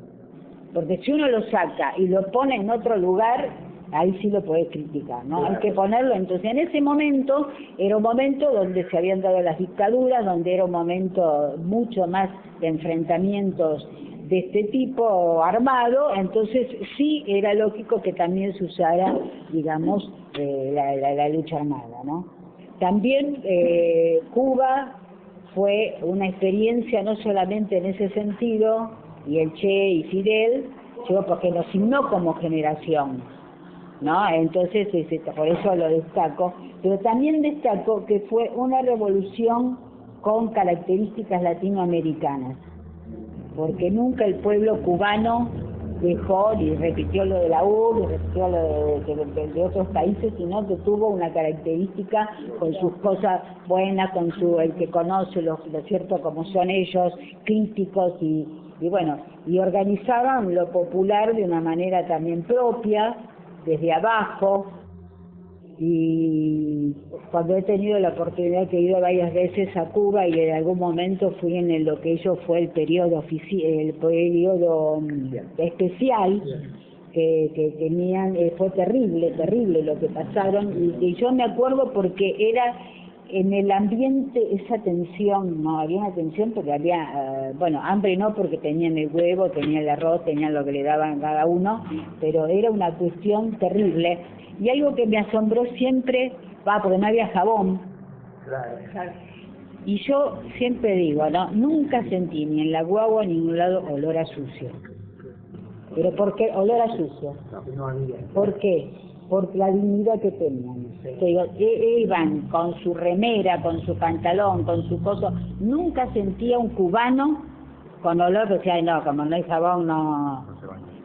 Porque si uno lo saca y lo pone en otro lugar, ahí sí lo puedes criticar, ¿no? Hay que ponerlo. Entonces, en ese momento, era un momento donde se habían dado las dictaduras, donde era un momento mucho más de enfrentamientos de este tipo armado, entonces sí era lógico que también se usara, digamos, la lucha armada, ¿no? También Cuba fue una experiencia no solamente en ese sentido, y el Che y Fidel, sino porque nos signó como generación, ¿no? Entonces, por eso lo destaco, pero también destaco que fue una revolución con características latinoamericanas, porque nunca el pueblo cubano dejó, y repitió lo de la URSS, y repitió lo de otros países, sino que tuvo una característica con sus cosas buenas, con el que conoce lo cierto como son ellos, críticos, y bueno, y organizaban lo popular de una manera también propia, desde abajo. Y cuando he tenido la oportunidad, que he ido varias veces a Cuba, y en algún momento fui en lo que ellos fue el periodo especial que tenían, fue terrible lo que pasaron, y yo me acuerdo porque era en el ambiente esa tensión, no había una tensión porque había, bueno, hambre no, porque tenían el huevo, tenían el arroz, tenían lo que le daban cada uno, pero era una cuestión terrible. Y algo que me asombró siempre, porque no había jabón. Claro. Y yo siempre digo, ¿no? Nunca sentí ni en la guagua ni en ningún lado olor a sucio. ¿Pero por qué olor a sucio? No había. ¿Por qué? Por la dignidad que tenían. Sí. Digo, iban con su remera, con su pantalón, con su coso. Nunca sentía un cubano con olor, que decía, no, como no hay jabón, no.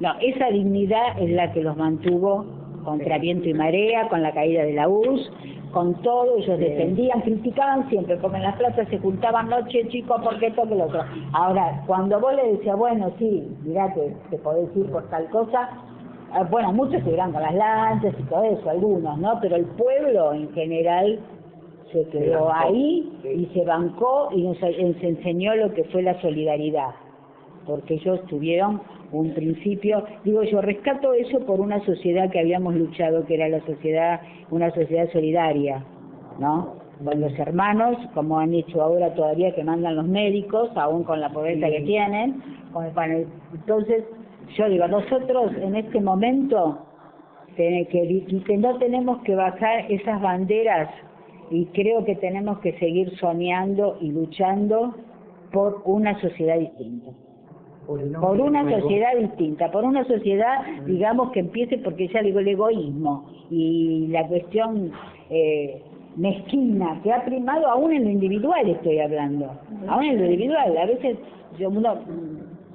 No, esa dignidad es la que los mantuvo contra viento y marea, con la caída de la URSS, con todo. Ellos defendían, criticaban siempre, porque en las plazas se juntaban, noche, chicos, ¿por qué esto que lo otro? Ahora, cuando vos le decías, bueno, sí, mirá que te podés ir por tal cosa, bueno, muchos se irán con las lanzas y todo eso, algunos, ¿no? Pero el pueblo en general se quedó ahí y se bancó y nos enseñó lo que fue la solidaridad, porque ellos tuvieron un principio, digo yo, rescato eso por una sociedad que habíamos luchado, que era una sociedad solidaria, ¿no? Con los hermanos, como han hecho ahora todavía que mandan los médicos, aún con la pobreza que tienen, entonces yo digo, nosotros en este momento que no tenemos que bajar esas banderas y creo que tenemos que seguir soñando y luchando por una sociedad distinta. Por una sociedad distinta, por una sociedad, digamos, que empiece, porque ya digo, el egoísmo y la cuestión mezquina que ha primado aún en lo individual, estoy hablando, aún en lo individual. A veces uno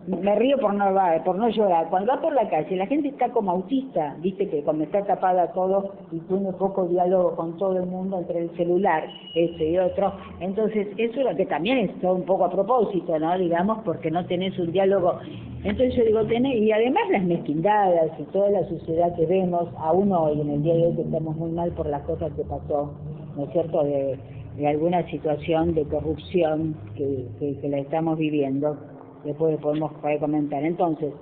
me río por no llorar. Cuando va por la calle, la gente está como autista, viste, que cuando está tapada todo y tiene poco diálogo con todo el mundo entre el celular, y otro. Entonces, eso es lo que también es todo un poco a propósito, ¿no? Digamos, porque no tenés un diálogo. Entonces yo digo, y además las mezquindades y toda la suciedad que vemos, aún hoy, en el día de hoy, que estamos muy mal por las cosas que pasó, ¿no es cierto?, de alguna situación de corrupción que la estamos viviendo. Después podemos comentar. Entonces,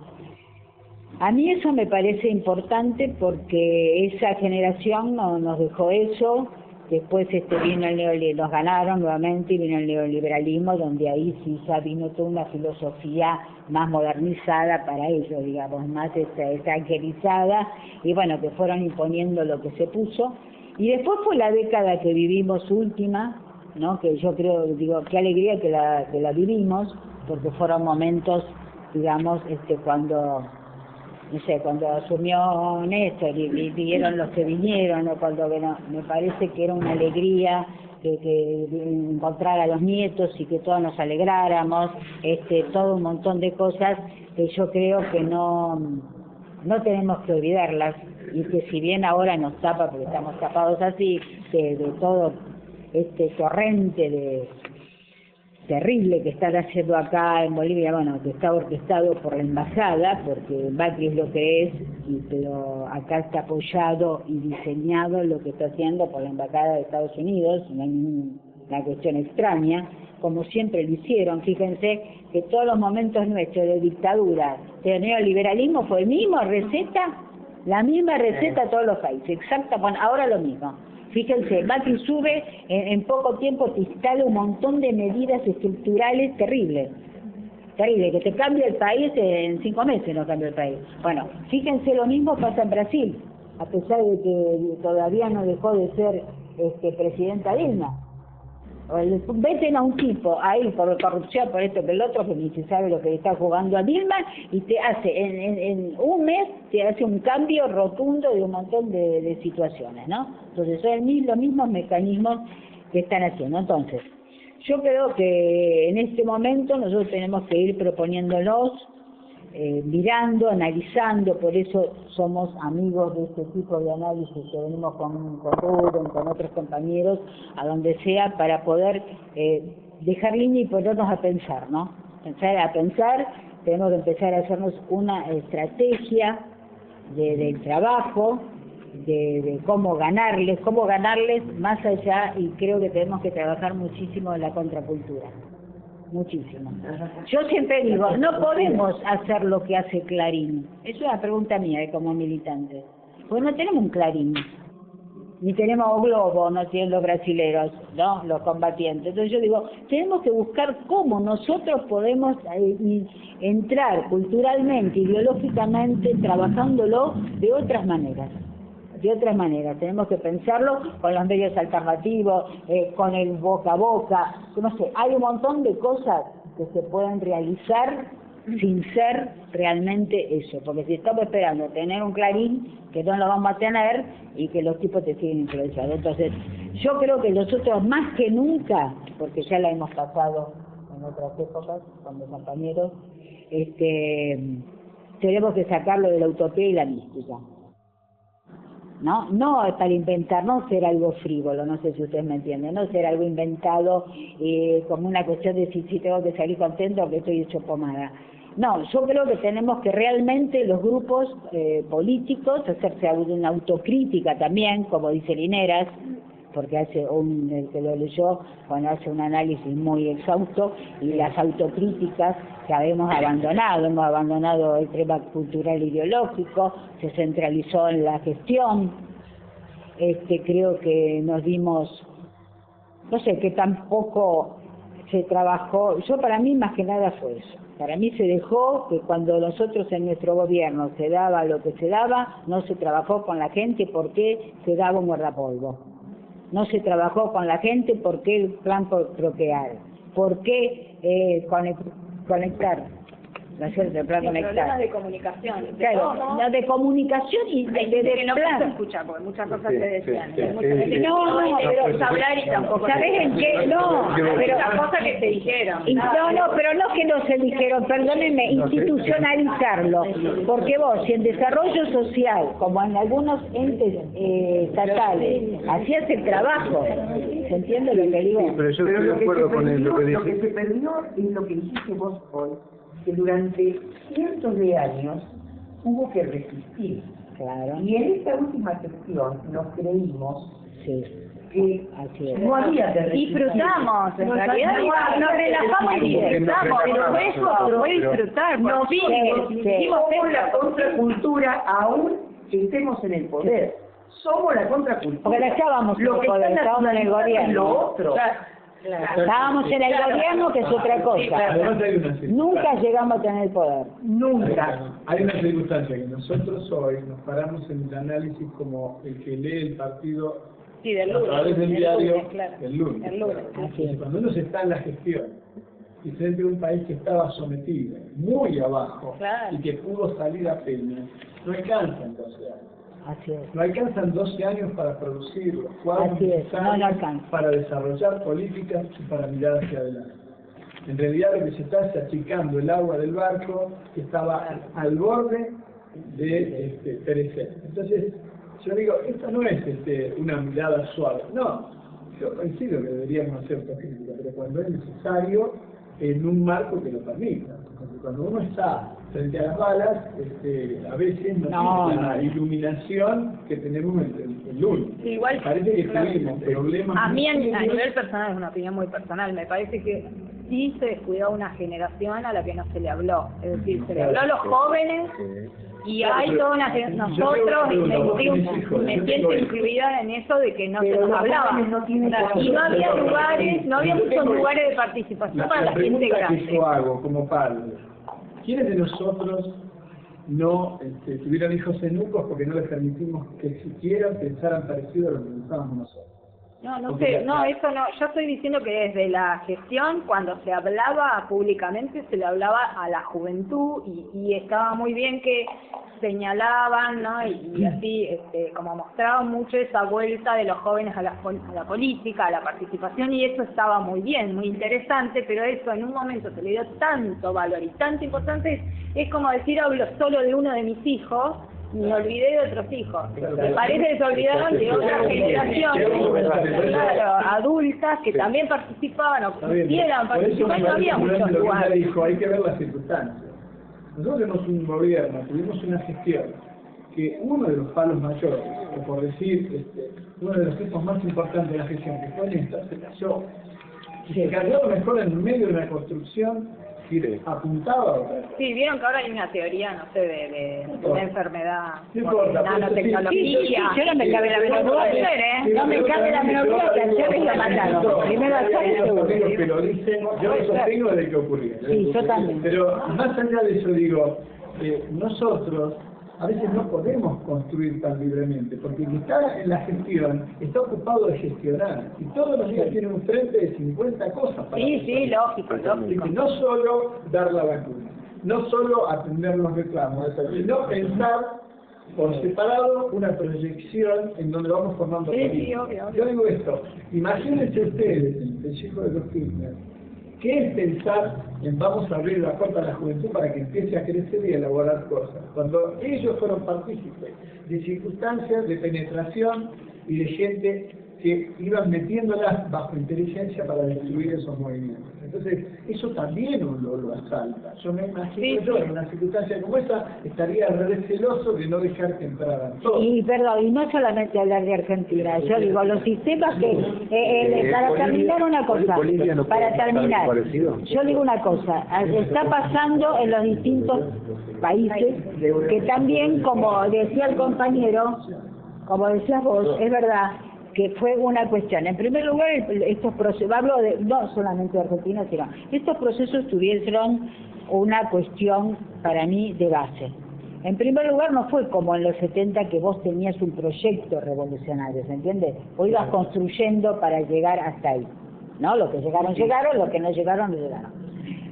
a mí eso me parece importante porque esa generación nos dejó eso. Después vino el neoliberalismo, nos ganaron nuevamente y vino el neoliberalismo, donde ahí sí ya vino toda una filosofía más modernizada para ellos, digamos, más extranjerizada, y bueno, que fueron imponiendo lo que se puso. Y después fue la década que vivimos última, ¿no? Que yo creo, digo, qué alegría que la vivimos, porque fueron momentos, digamos, cuando, no sé, cuando asumió Néstor y vinieron los que vinieron, ¿no? Cuando, bueno, me parece que era una alegría que encontrar a los nietos y que todos nos alegráramos, todo un montón de cosas que yo creo que no tenemos que olvidarlas, y que si bien ahora nos tapa, porque estamos tapados así, de todo torrente terrible que están haciendo acá en Bolivia, bueno, que está orquestado por la embajada, porque Macri es lo que es, pero acá está apoyado y diseñado lo que está haciendo por la embajada de Estados Unidos, no hay ninguna cuestión extraña, como siempre lo hicieron. Fíjense que todos los momentos nuestros de dictadura, de neoliberalismo, fue la misma receta a todos los países, exacta, bueno, ahora lo mismo. Fíjense, Macri sube, en poco tiempo te instala un montón de medidas estructurales terribles, que te cambia el país en 5 meses, no cambia el país. Bueno, fíjense, lo mismo pasa en Brasil, a pesar de que todavía no dejó de ser presidenta Dilma. Veten a un tipo ahí por corrupción, por esto, por el otro, que ni se sabe lo que le está jugando a Dilma, y te hace, en un mes, te hace un cambio rotundo de un montón de situaciones, ¿no? Entonces son los mismos mecanismos que están haciendo. Entonces, yo creo que en este momento nosotros tenemos que ir proponiéndonos, mirando, analizando, por eso somos amigos de este tipo de análisis que venimos con Rubén, con otros compañeros, a donde sea, para poder dejar línea y ponernos a pensar, ¿no? Pensar, tenemos que empezar a hacernos una estrategia del trabajo, de cómo ganarles más allá, y creo que tenemos que trabajar muchísimo en la contracultura. Muchísimo. Yo siempre digo, no podemos hacer lo que hace Clarín. Es una pregunta mía como militante. Pues no tenemos un Clarín, ni tenemos Globo, no tienen los brasileros, ¿no? Los combatientes. Entonces yo digo, tenemos que buscar cómo nosotros podemos entrar culturalmente, ideológicamente, trabajándolo de otras maneras. Tenemos que pensarlo con los medios alternativos, con el boca a boca, no sé, hay un montón de cosas que se pueden realizar sin ser realmente eso, porque si estamos esperando tener un Clarín, que no lo vamos a tener, y que los tipos te siguen influenciando. Entonces, yo creo que nosotros más que nunca, porque ya la hemos pasado en otras épocas con los compañeros, tenemos que sacarlo de la utopía y la mística. No para inventar, no ser algo frívolo, no sé si ustedes me entienden, no ser algo inventado como una cuestión de si tengo que salir contento o que estoy hecho pomada. No, yo creo que tenemos que realmente los grupos políticos hacerse una autocrítica también, como dice Lineras, porque el que lo leyó, bueno, hace un análisis muy exhausto, y las autocríticas que hemos abandonado el tema cultural ideológico, se centralizó en la gestión, creo que nos dimos, no sé, que tampoco se trabajó, para mí más que nada fue eso. Para mí se dejó que cuando nosotros en nuestro gobierno se daba lo que se daba, no se trabajó con la gente porque se daba un guardapolvo. No se trabajó con la gente porque el plan procrear. ¿Por qué conectar? ¿No es cierto? El plan conectar. Problemas de comunicación. Claro, no, de comunicación y de no plan. se escucha, porque muchas cosas se decían. sí, Mucha gente no, pero hablar y tampoco. ¿Sabes en qué? No, pero las cosas que se dijeron. Pero no que no se dijeron, perdónenme, institucionalizarlo. Porque vos, si en desarrollo social, como en algunos entes estatales, hacías el trabajo, ¿se entiende lo que digo? Sí, pero yo estoy de lo que acuerdo se con perdió, lo que lo que dice. se perdió es lo que dijiste vos hoy, que durante cientos de años hubo que resistir. Claro. Y en esta última gestión nos creímos Sí. que Así es. no había que resistir. Disfrutamos, en realidad nos relajamos y disfrutamos, pero fue disfrutar, por fin, Somos la contracultura aún que estemos en el poder. Somos la contracultura. Porque no estábamos en Lo el que poder, está estábamos en el nacionalizado es gobierno. lo otro. Estábamos en el gobierno, que es otra cosa. Además hay una circunstancia. Nunca llegamos a tener el poder. Nunca. Hay una circunstancia que nosotros hoy nos paramos en el análisis como el que lee el partido Sí, del a lunes. través del del diario lunes, claro. del lunes. El lunes. Así es. Cuando uno está en la gestión y frente a un país que estaba sometido muy abajo Claro. y que pudo salir apenas, no alcanzan 12 años. Así es. No alcanzan 12 años para producir los cuadros Así es, necesarios no alcanza. para desarrollar políticas y para mirar hacia adelante. En realidad lo que se está es achicando el agua del barco que estaba al borde de perecer. Entonces, yo digo, esta no es una mirada suave. No, yo coincido que deberíamos hacer política, pero cuando es necesario, en un marco que lo permita. Porque cuando uno está frente a las balas, a veces no tiene la iluminación que tenemos el lunes. Sí, igual, Parece que claro. tuvimos problemas. A mí a muy nivel personal, es una opinión muy personal, me parece que sí se descuidó una generación a la que no se le habló. Es decir, se le habló a los jóvenes y hay toda una generación. Nosotros, me siento incluida en eso de que no se nos hablaba. Y no había lugares, no había muchos lugares de participación para la gente pregunta que grande. yo hago como padre, ¿quiénes de nosotros no tuvieron hijos enucos porque no les permitimos que siquiera pensaran parecido a lo que pensábamos nosotros? No sé, no, eso no. Yo estoy diciendo que desde la gestión, cuando se hablaba públicamente, se le hablaba a la juventud y estaba muy bien que señalaban, ¿no? Y así, como mostraban mucho esa vuelta de los jóvenes a la política, a la participación, y eso estaba muy bien, muy interesante, pero eso en un momento se le dio tanto valor y tanta importancia, es como decir, hablo solo de uno de mis hijos, me olvidé de otros hijos. Me parece que se olvidaron de otras generaciones, claro, adultas que también participaban o quisieran participar, no había muchos lugares. Dijo, hay que ver las circunstancias. Nosotros tenemos un gobierno, tuvimos una gestión que uno de los palos mayores, o por decir, uno de los tipos más importantes de la gestión, que fue Néstor, se cayó. Y se cayó mejor en medio de una construcción que apuntaba a otra cosa. Sí, vieron que ahora hay una teoría, no sé, de una enfermedad, No importa, nanotecnología. Yo no me cabe la menor duda. No me cabe la menor duda que ayer lo mataron. Primero ayer seguro. Que lo dicen, yo lo sostengo de que ocurrió. Sí, yo también. Pero más allá de eso digo, nosotros a veces no podemos construir tan libremente, porque el que está en la gestión está ocupado de gestionar, y todos los días tiene un frente de 50 cosas para Sí, resolver. lógico. Y no solo dar la vacuna, no solo atender los reclamos, sino pensar por separado una proyección en donde vamos formando políticas. obvio. Yo digo esto, imagínense ustedes, el chico de los Kirchner, ¿qué es pensar en vamos a abrir la puerta a la juventud para que empiece a crecer y a elaborar cosas? Cuando ellos fueron partícipes de circunstancias de penetración y de gente que iban metiéndolas bajo inteligencia para destruir esos movimientos. Entonces, eso también uno lo asalta. Yo me imagino, yo en una circunstancia como esa, estaría receloso de no dejar que entraran todos. Y perdón, y no solamente hablar de Argentina, yo digo, los sistemas que, para terminar una cosa, para terminar, yo digo una cosa, está pasando en los distintos países, que también, como decía el compañero, como decías vos, es verdad, que fue una cuestión. En primer lugar, estos procesos, hablo de, no solamente de Argentina, sino estos procesos tuvieron una cuestión para mí de base. En primer lugar, no fue como en los 70 que vos tenías un proyecto revolucionario, ¿se entiende? Vos ibas construyendo para llegar hasta ahí, ¿no? Los que llegaron, llegaron, los que no llegaron, no llegaron.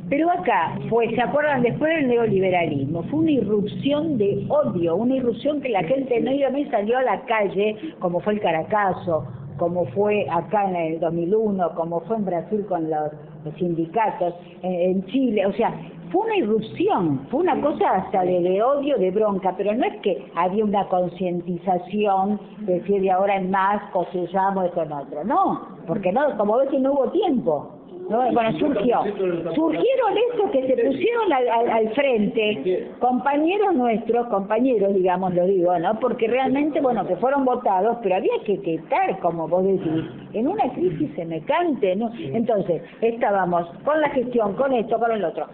Pero acá fue, ¿se acuerdan? Después del neoliberalismo, fue una irrupción de odio, una irrupción que la gente no salió a la calle, como fue el Caracazo, como fue acá en el 2001, como fue en Brasil con los sindicatos, en Chile, o sea, fue una irrupción, fue una cosa hasta de odio, de bronca, pero no es que había una concientización de decir de ahora en más cosechamos esto en otro, no, porque no, como ves que no hubo tiempo. No, bueno, surgieron estos que se pusieron al frente, compañeros nuestros, compañeros, digamos, lo digo, ¿no? Porque realmente, bueno, que fueron votados, pero había que estar, como vos decís, en una crisis semejante, ¿no? Entonces, estábamos con la gestión, con esto, con el otro.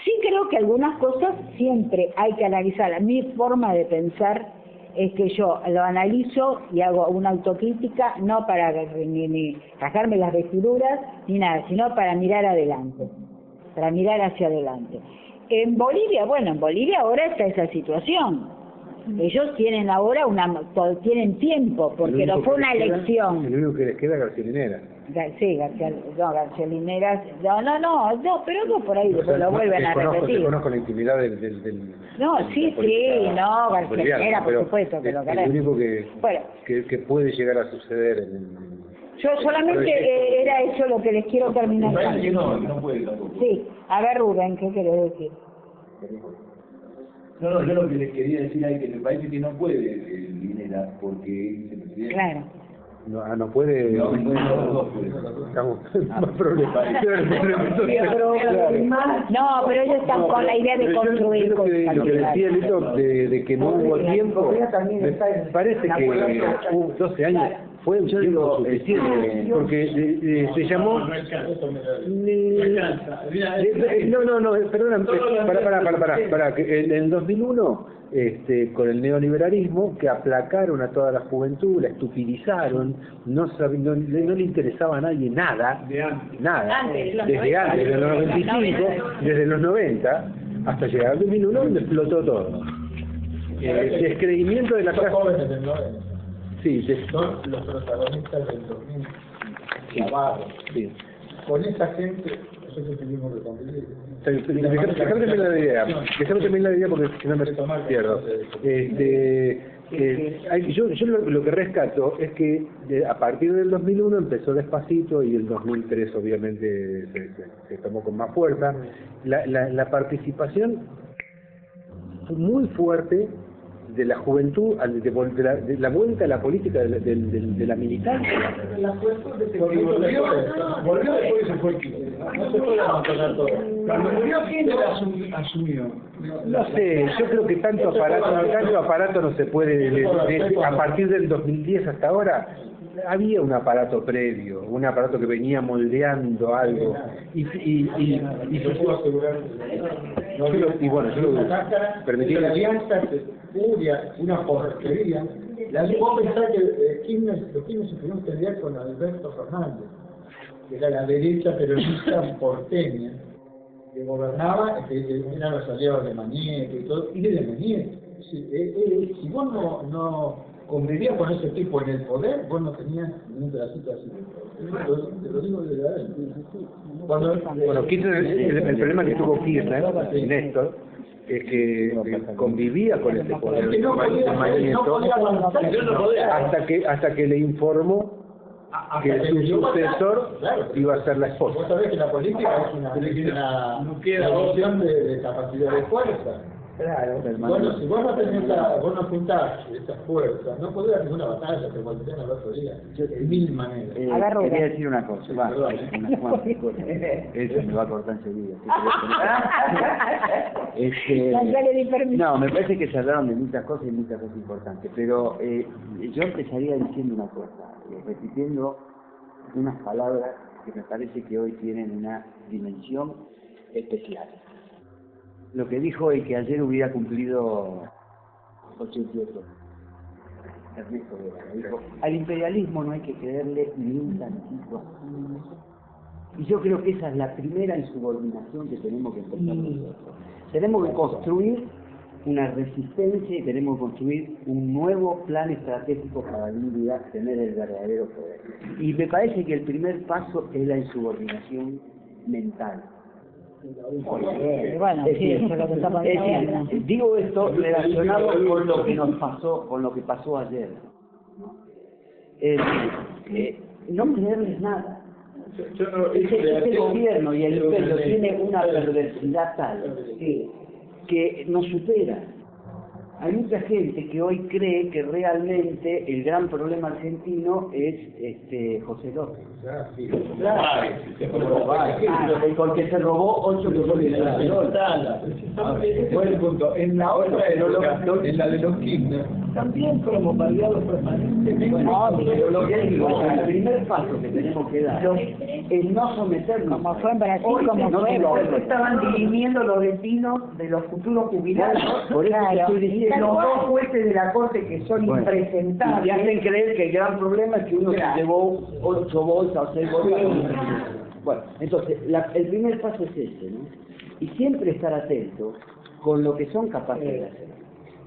Sí creo que algunas cosas siempre hay que analizar. Mi forma de pensar es que yo lo analizo y hago una autocrítica, no para ni rasgarme las vestiduras ni nada, sino para mirar adelante, para mirar hacia adelante. En Bolivia, bueno, en Bolivia ahora está esa situación. Ellos tienen ahora tienen tiempo, porque no fue una elección. El único que les queda es García Linera. Sí, García Linera, no, pero no por ahí, después lo vuelven a repetir. Conozco la intimidad del no, sí, García Linera, por supuesto que lo querés. Es el único que puede llegar a suceder yo solamente era eso lo que les quiero terminar. No puede tampoco. Sí, a ver Rubén, ¿qué querés decir? No, yo lo que les quería decir es que me parece que no puede Linera, porque es el presidente. Claro. No puede. No puede. Estamos más problemas. No, pero ellos están con la idea de construir cosas. Lo que decía Lito de que no hubo tiempo, me parece que 12 años fue un tiempo suficiente, porque se llamó... No, perdón, para que en el 2001, con el neoliberalismo, que aplacaron a toda la juventud, la estupidizaron, no le interesaba a nadie nada, desde antes, desde los 95, desde los 90, hasta llegar al 2001, donde explotó todo. Descreimiento de la clase... Sí, son los protagonistas del 2000, clavados. Sí. Con esa gente, nosotros tuvimos que convivir. Déjame terminar la idea porque si no me pierdo. Yo lo que rescato es que a partir del 2001 empezó despacito y el 2003 obviamente se tomó con más fuerza. La participación fue muy fuerte de la juventud, de la vuelta a la política de la militancia. La juventud volvió después se fue. No se puede abandonar todo. Cuando murió, ¿quién asumió? No sé, yo creo que tanto aparato no se puede, a partir del 2010 hasta ahora, había un aparato previo, un aparato que venía moldeando algo, y puedo asegurar y bueno, yo lo permití. La alianza furia, una porquería. Vos pensás que los Kirchner se pudieron pelear con Alberto Fernández, que era la derecha peronista porteña, que gobernaba, que eran los aliados de Mañete y todo, y de Mañete. Si vos no convivías con ese tipo en el poder, vos no tenías ningún pedacito así. Te lo digo de verdad. Bueno, Kirchner, el problema que tuvo Kirchner, Néstor, es que convivía con ese poder de hasta que le informó que su sucesor iba a ser la esposa. Vos sabés que la política es una cuestión de capacidad de fuerza. Claro. Bueno, si vos no tenés vos no juntás esas fuerzas, no podés dar ninguna batalla, te voltean al otro día. De mil maneras. Quería decir una cosa, va, Perdón, unas cuantas cosas. Eso me va a cortar enseguida. No, me parece que se hablaron de muchas cosas y muchas cosas importantes, pero yo empezaría diciendo una cosa, repitiendo unas palabras que me parece que hoy tienen una dimensión especial. Lo que dijo hoy que ayer hubiera cumplido 88. Ernesto Guevara dijo, al imperialismo no hay que creerle ni un tantito. Y yo creo que esa es la primera insubordinación que tenemos que empezar nosotros. Tenemos que construir una resistencia y tenemos que construir un nuevo plan estratégico para algún día tener el verdadero poder. Y me parece que el primer paso es la insubordinación mental. Bueno, sí, eso es lo que estamos diciendo. Digo esto relacionado con lo que nos pasó, con lo que pasó ayer. No creerles nada. Este gobierno y el imperio tiene una perversidad tal que nos supera. Hay mucha gente que hoy cree que realmente el gran problema argentino es José López. Claro. Porque se robó 8 millones de dólares. Buen punto. En la otra en la de los Kirchner, también como variados permanentemente. Pero lo que digo, el primer paso que tenemos que dar es no someternos. Como fue en Brasil, como no fue. Estaban dirimiendo los destinos de los futuros jubilados. Por eso te estoy diciendo. Los dos jueces de la Corte que son impresentables. Y hacen creer que el gran problema es que uno se llevó 8 bolsas o 6 bolsas. Bueno, entonces, el primer paso es ese, ¿no? Y siempre estar atento con lo que son capaces de hacer.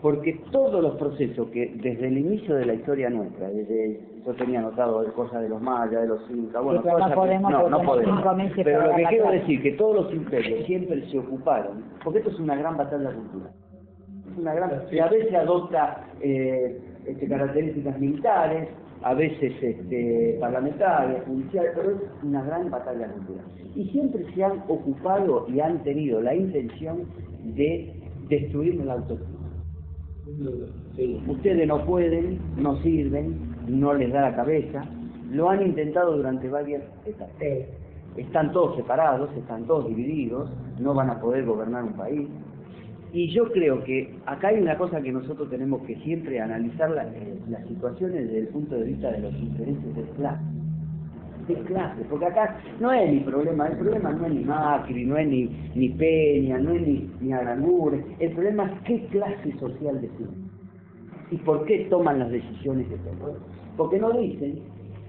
Porque todos los procesos que desde el inicio de la historia nuestra, yo tenía anotado cosas de los mayas, de los incas, bueno, pero no podemos, pero lo que quiero decir que todos los imperios siempre se ocuparon, porque esto es una gran batalla cultural. Una gran, y a veces adopta características militares, a veces parlamentarias, judiciales, pero es una gran batalla cultural. Y siempre se han ocupado y han tenido la intención de destruir la autoestima. Ustedes no pueden, no sirven, no les da la cabeza, lo han intentado durante varias etapas. Están todos separados, están todos divididos, no van a poder gobernar un país. Y yo creo que acá hay una cosa que nosotros tenemos que siempre analizar las situaciones desde el punto de vista de los intereses de clase, porque acá no es mi problema, el problema no es ni Macri, no es ni Peña, no es ni Aranguren, el problema es qué clase social deciden y por qué toman las decisiones que toman. Porque no dicen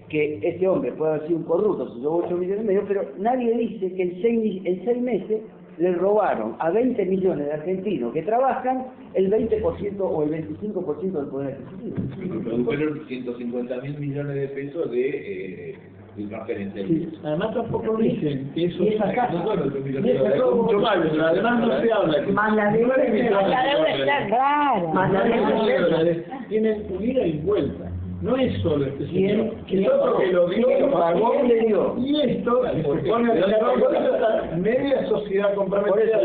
que ese hombre puede haber sido un corrupto, se llevó 8 millones y medio, pero nadie dice que en 6 meses le robaron a 20 millones de argentinos que trabajan el 20% o el 25% del poder adquisitivo. Produjeron 150.000 millones de pesos de transferencias. Sí. Además tampoco dicen que eso es acá. no son 8 millones de dólares, mucho más, pero además no se habla. Más la deuda, claro. más la deuda. Tienen su ida y vuelta. No es solo este señor. ¿Quién Es otro que lo dio, lo pagó. ¿Quién le dio? Y esto se pone a media sociedad comprometida.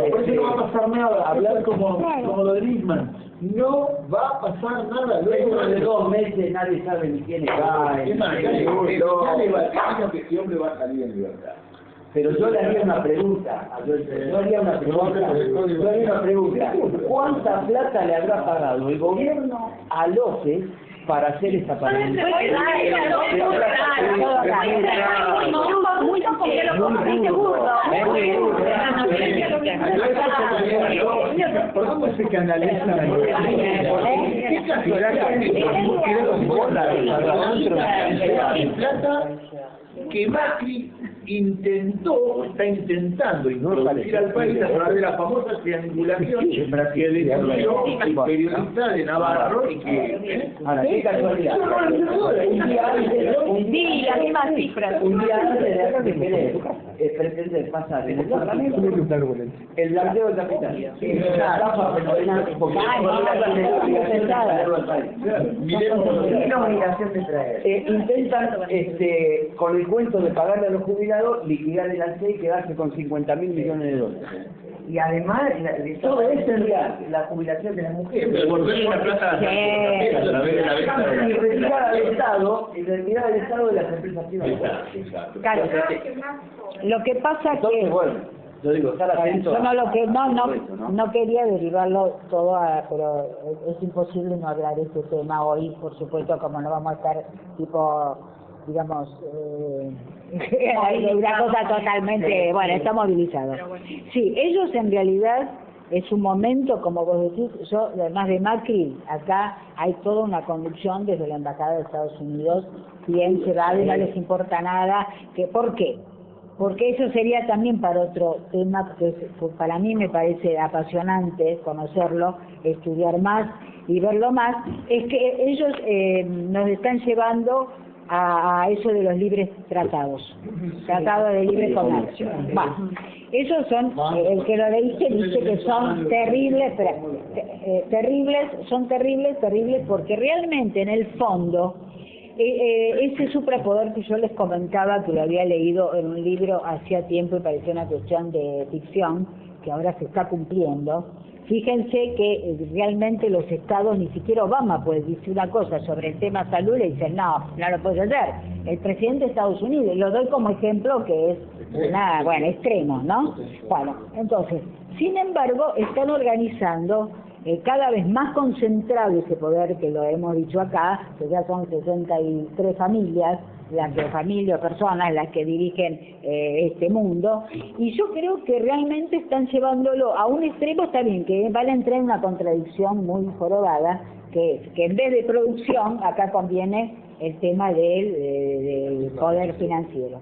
Por eso no va a pasar nada. Hablar como lo de Nisman. No va a pasar nada. Luego de 2 meses nadie sabe ni quién es. Es más, ya que este hombre va a salir en libertad. Pero yo le haría una pregunta, ¿cuánta plata le habrá pagado el gobierno a López para hacer esta pared? ¿Cómo se canaliza plata que Macri está intentando introducir al país a través de la famosa triangulación que denunció el periodista de Navarro y que... Ahora, qué casualidad. Un día antes de pretende pasar en el Parlamento el blanqueo de capital. Una etapa fenomenal porque intentan con el cuento de pagarle a los jubilados liquidar el ANSE y quedarse con 50.000 millones de dólares. Y además, todo eso es la jubilación de las mujeres. Devolverle la plata a la Y retirar al Estado de las empresas privadas. Exacto. Claro, lo que pasa Entonces, que... bueno, yo digo, estar atento Yo a... no quería derivarlo todo pero es imposible no hablar de este tema hoy, por supuesto, como no vamos a estar tipo, digamos, una cosa totalmente, bueno, está movilizado. Sí, ellos en realidad es un momento, como vos decís, yo además de Macri, acá hay toda una conducción desde la Embajada de Estados Unidos, bien llevada y no les importa nada, ¿por qué? Porque eso sería también para otro tema que para mí me parece apasionante conocerlo, estudiar más y verlo más, es que ellos nos están llevando a eso de los libres tratados, tratados de libre comercio. Bueno, esos son, el que lo leíste dice que son terribles, terribles porque realmente en el fondo ese suprapoder que yo les comentaba, que lo había leído en un libro hacía tiempo y parecía una cuestión de ficción, que ahora se está cumpliendo. Fíjense que realmente los estados, ni siquiera Obama puede decir una cosa sobre el tema salud, le dicen, no lo puede hacer. El presidente de Estados Unidos, lo doy como ejemplo que es extremo, ¿no? Bueno, entonces, sin embargo, están organizando cada vez más concentrado ese poder, que lo hemos dicho acá, que ya son 63 familias, personas las que dirigen este mundo, y yo creo que realmente están llevándolo a un extremo. Está bien, que van a entrar en una contradicción muy jorobada, que en vez de producción, acá conviene el tema del poder financiero.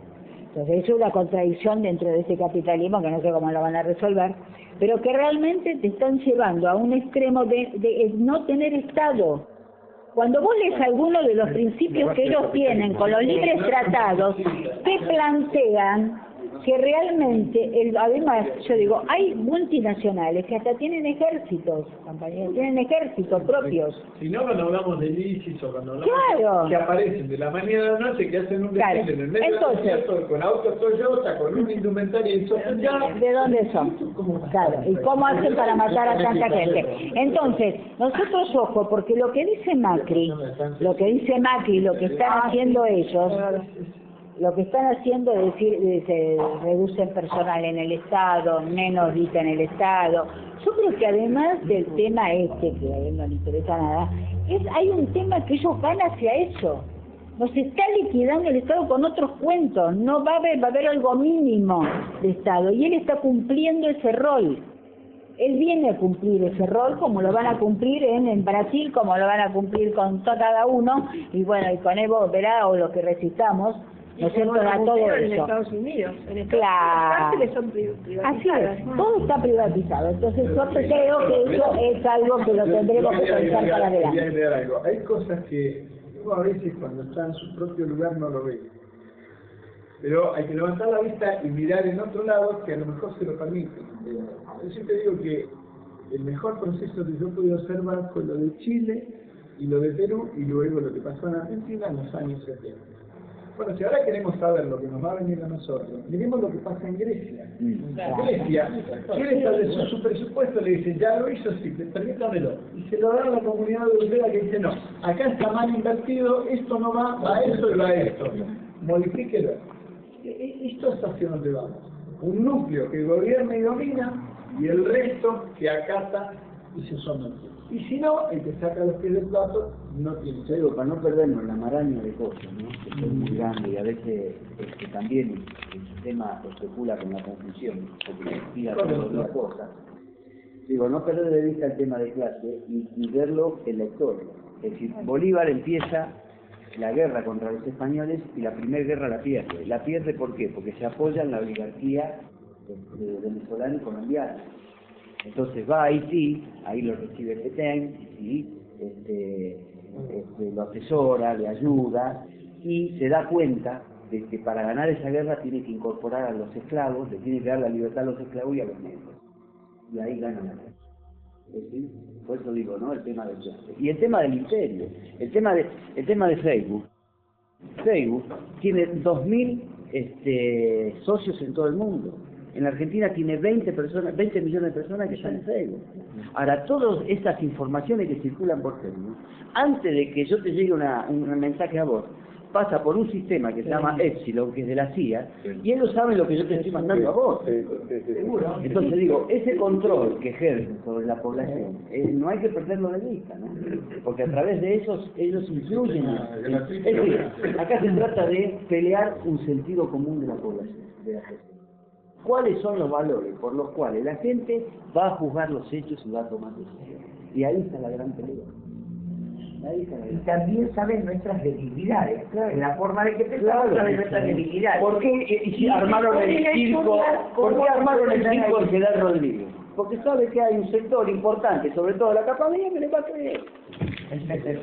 Entonces es una contradicción dentro de este capitalismo que no sé cómo lo van a resolver, pero que realmente te están llevando a un extremo de no tener Estado. Cuando vos lees algunos de los principios que ellos tienen con los libres tratados, te plantean que realmente, además, yo digo, hay multinacionales que hasta tienen ejércitos, compañeros, tienen ejércitos propios. Si no, cuando hablamos de ISIS o cuando hablamos que aparecen de la mañana a la noche, que hacen un desfile en el medio del desierto con autos Toyota, con una indumentaria insostenible. ¿De dónde son? Claro, ¿y cómo hacen para matar a tanta gente? Entonces, nosotros, ojo, porque lo que dice Macri, lo que están haciendo ellos, lo que están haciendo es decir, se reducen personal en el Estado, menos guita en el Estado. Yo creo que además del tema que a él no le interesa nada, hay un tema que ellos van hacia eso. Nos está liquidando el Estado con otros cuentos, no va a haber algo mínimo de Estado, y él está cumpliendo ese rol. Él viene a cumplir ese rol como lo van a cumplir en Brasil, como lo van a cumplir con cada uno, y bueno, y con Evo Verá o lo que resistamos, ¿no es cierto? A todo eso. En Estados Unidos, claro. Son privatizadas. Así es, todo está privatizado. Entonces yo creo que eso es algo que lo tendremos que pensar para adelante. Hay cosas que uno a veces cuando está en su propio lugar no lo ve. Pero hay que levantar la vista y mirar en otro lado que a lo mejor se lo permite. Yo siempre digo que el mejor proceso que yo pude observar fue lo de Chile y lo de Perú, y luego lo que pasó en Argentina en los años 70. Bueno, si ahora queremos saber lo que nos va a venir a nosotros, miremos lo que pasa en Grecia. Grecia quiere establecer su presupuesto, le dice, ya lo hizo, sí, permítamelo. Y se lo da a la comunidad europea que dice, no, acá está mal invertido, esto no va a esto y va a esto. Modifíquelo. Esto es hacia donde vamos. Un núcleo que gobierna y domina, y el resto que acata y se somete. Y si no, el que saca los pies del plato no tiene. Yo digo, para no perdernos la maraña de cosas, ¿no? Que es muy grande, y a veces también el sistema especula con la confusión, porque tira todas las cosas. Digo, no perder de vista el tema de clase y verlo en la historia. Es decir, Bolívar empieza la guerra contra los españoles y la primera guerra la pierde. ¿La pierde por qué? Porque se apoya en la oligarquía venezolana y colombiana. Entonces va a Haití, ahí lo recibe Petén, y lo asesora, le ayuda, y se da cuenta de que para ganar esa guerra tiene que incorporar a los esclavos, le tiene que dar la libertad a los esclavos y a los negros. Y ahí gana la guerra. ¿Sí? Por eso digo, ¿no? El tema del clase. Y el tema del imperio, el tema de Facebook. Facebook tiene 2.000 socios en todo el mundo. En la Argentina tiene 20 millones de personas que están en Facebook. Ahora, todas esas informaciones que circulan por Facebook, antes de que yo te llegue un mensaje a vos, pasa por un sistema que se llama Epsilon, que es de la CIA, y ellos saben lo que yo te estoy mandando a vos. ¿Seguro? Entonces digo, ese control que ejercen sobre la población, no hay que perderlo de vista, ¿no? Porque a través de ellos influyen. Es decir, acá se trata de pelear un sentido común de la población, de la sociedad. ¿Cuáles son los valores por los cuales la gente va a juzgar los hechos y va a tomar decisiones? Y ahí está la gran pelea. Y también saben nuestras debilidades, claro. La forma de que pensamos saben nuestras debilidades. ¿Por qué armaron el circo? ¿Por qué armaron el circo en General Rodríguez? Porque sabe que hay un sector importante, sobre todo la capa media, que le va a creer.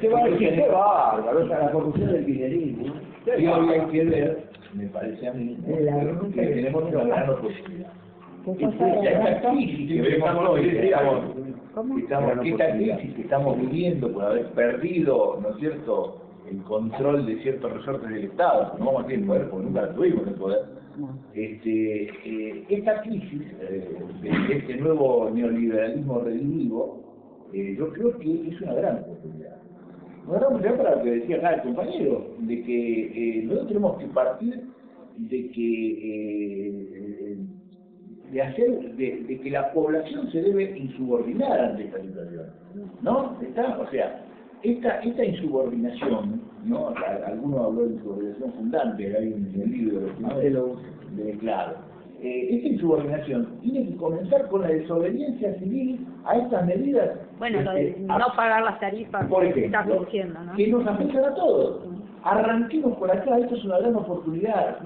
¿Qué va a decir? ¡Qué bárbaro! La corrupción del kirchnerismo. Y hoy hay que ver, me parece a mí, que tenemos una gran oportunidad. Esta crisis que vemos hoy, esta crisis que estamos viviendo por haber perdido, ¿no es cierto?, el control de ciertos resortes del Estado, no vamos a tener el poder porque nunca tuvimos el poder. Esta crisis de este nuevo neoliberalismo redimivo, yo creo que es una gran oportunidad. Una gran oportunidad para lo que decía acá el compañero, de que nosotros tenemos que partir de que de que la población se debe insubordinar ante esta situación, ¿no? O sea, esta insubordinación, ¿no? Alguno habló de insubordinación fundante, hay un libro claro. Esta insubordinación tiene que comenzar con la desobediencia civil a estas medidas. Bueno, lo de no pagar las tarifas que está surgiendo, ¿no? Que nos afectan a todos. Arranquemos por acá, esto es una gran oportunidad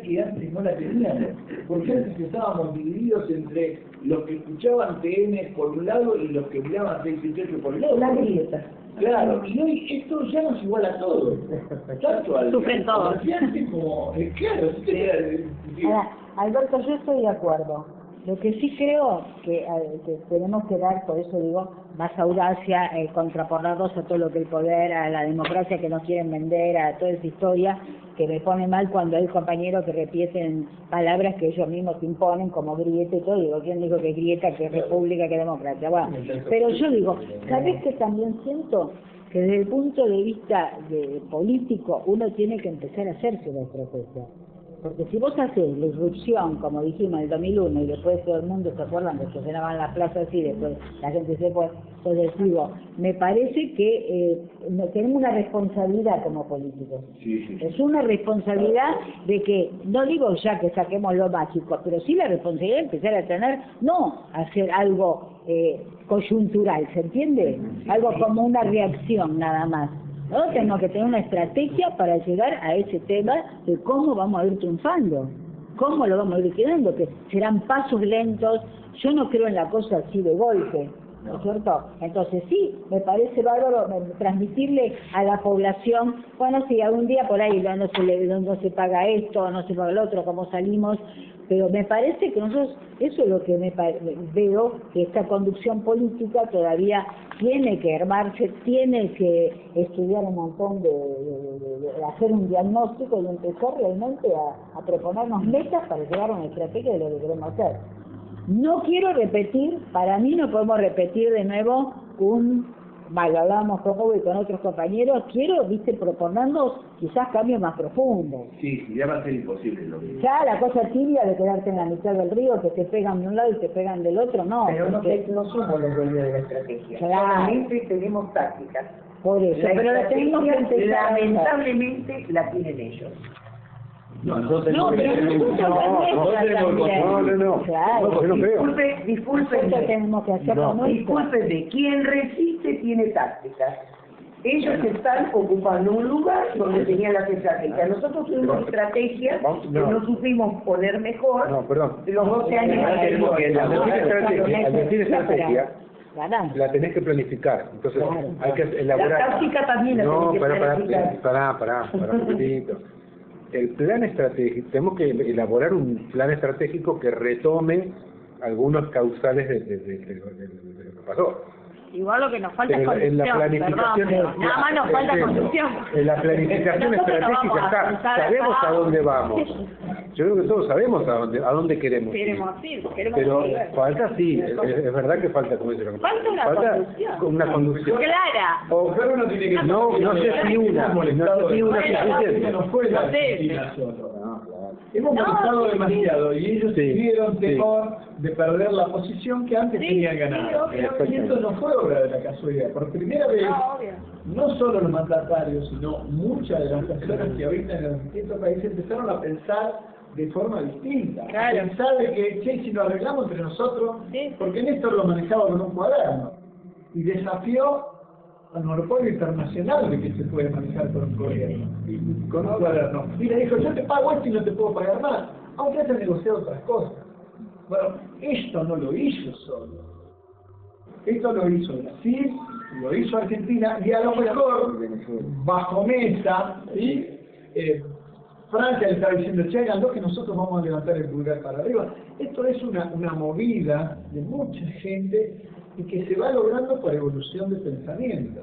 que antes no la teníamos, porque antes estábamos divididos entre los que escuchaban TN por un lado y los que miraban 618 por el otro. La grieta. Claro, y hoy esto ya nos iguala a todos. Tanto al sufren todos. Como, claro, Ahora, Alberto, yo estoy de acuerdo. Lo que sí creo que tenemos que dar, por eso digo, más audacia, contraponernos a todo lo que el poder, a la democracia que nos quieren vender, a toda esa historia que me pone mal cuando hay compañeros que repiten palabras que ellos mismos imponen, como grieta y todo. Digo, ¿quién dijo que grieta, que república, que democracia? Bueno, pero yo digo, ¿sabés qué también siento? Que desde el punto de vista político uno tiene que empezar a hacerse la estrategia. Porque si vos haces la irrupción, como dijimos en el 2001, y después todo el mundo se acuerdan de que se llenaban las plazas así, después la gente se fue, entonces digo, me parece que tenemos una responsabilidad como políticos. Sí. Es una responsabilidad de que, no digo ya que saquemos lo mágico, pero sí la responsabilidad de empezar a tener, no hacer algo coyuntural, ¿se entiende? Algo como una reacción nada más. ¿No? Tenemos que tener una estrategia para llegar a ese tema de cómo vamos a ir triunfando, cómo lo vamos a ir liquidando, que serán pasos lentos. Yo no creo en la cosa así de golpe, ¿no es cierto? Entonces sí, me parece bárbaro transmitirle a la población, bueno, si algún día por ahí no se paga esto, no se paga el otro, cómo salimos, pero me parece que nosotros, eso es lo que veo, que esta conducción política todavía tiene que armarse, tiene que estudiar un montón de hacer un diagnóstico y empezar realmente a proponernos metas para llegar a una estrategia de lo que queremos hacer. No quiero repetir, para mí no podemos repetir de nuevo lo hablábamos con Hugo y con otros compañeros, quiero, proponernos quizás cambios más profundos. Sí, ya va a ser imposible lo que... Ya la cosa tibia de quedarte en la mitad del río, que te pegan de un lado y te pegan del otro, no. Pero porque... no somos los dueños de la estrategia. Claro. Solamente tenemos tácticas. Por eso, pero la tenemos que empezar. Lamentablemente la tienen ellos. No, pero nosotros disculpen, tenemos que hacerlo. Disculpen, quien resiste tiene tácticas. Ellos están ocupando un lugar donde tenían las estrategias. Nosotros tuvimos estrategias que no supimos poner mejor. No, perdón. Los 12 años al decir estrategia, la tenés que planificar. Entonces, hay que elaborar. La táctica también la tenés que planificar. Pará, un poquitito. El plan estratégico, tenemos que elaborar un plan estratégico que retome algunos causales de lo que pasó. Igual lo que nos falta es en la planificación, perdón, nada más nos falta construcción. En la planificación estratégica está, sabemos a dónde vamos. Yo creo que todos sabemos a dónde queremos ir. Pero llegar. falta, sí, es verdad que falta, como dice, Falta una conducción. Una conducción. Clara. O, Pero uno tiene que no sé si una suficiente. No fue la Argentina solo. Hemos molestado demasiado y ellos tuvieron temor de perder la posición que antes tenían ganada. Y esto no fue obra de la casualidad. Por primera vez, no solo los mandatarios, sino muchas de las personas que habitan en los distintos países empezaron a pensar de forma distinta. Claro. A pensar de que, che, si lo arreglamos entre nosotros, porque Néstor lo manejaba con un cuaderno y desafió al monopolio internacional de que se puede manejar con un gobierno y con un cuaderno. Y le dijo, yo te pago esto y no te puedo pagar más, aunque haya negociado otras cosas. Bueno, esto no lo hizo solo. Esto lo hizo Brasil, lo hizo Argentina, y a lo mejor, bajo mesa, ¿sí? Francia le estaba diciendo, che, hagan que nosotros vamos a levantar el pulgar para arriba. Esto es una movida de mucha gente y que se va logrando por evolución de pensamiento.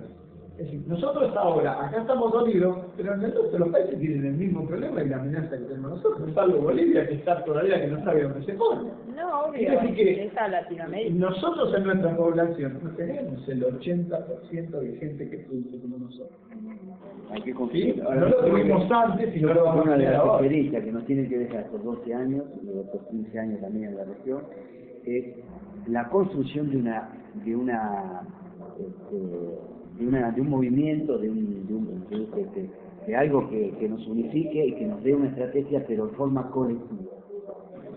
Es decir, nosotros ahora, acá estamos dolidos, pero en el resto de los países tienen el mismo problema y la amenaza que tenemos nosotros, salvo Bolivia, que está todavía que no sabe dónde se pone. No, obvio, Es decir que esa Latinoamérica. nosotros en nuestra población no tenemos el 80% de gente que produce como nosotros. Hay que ¿Sí? conseguir. No lo tuvimos antes y no lo vamos a Una de tener las ahora. experiencias que nos tiene que dejar por 12 años, luego por 15 años también en la región, es la construcción de un movimiento, de algo que nos unifique y que nos dé una estrategia, pero de forma colectiva.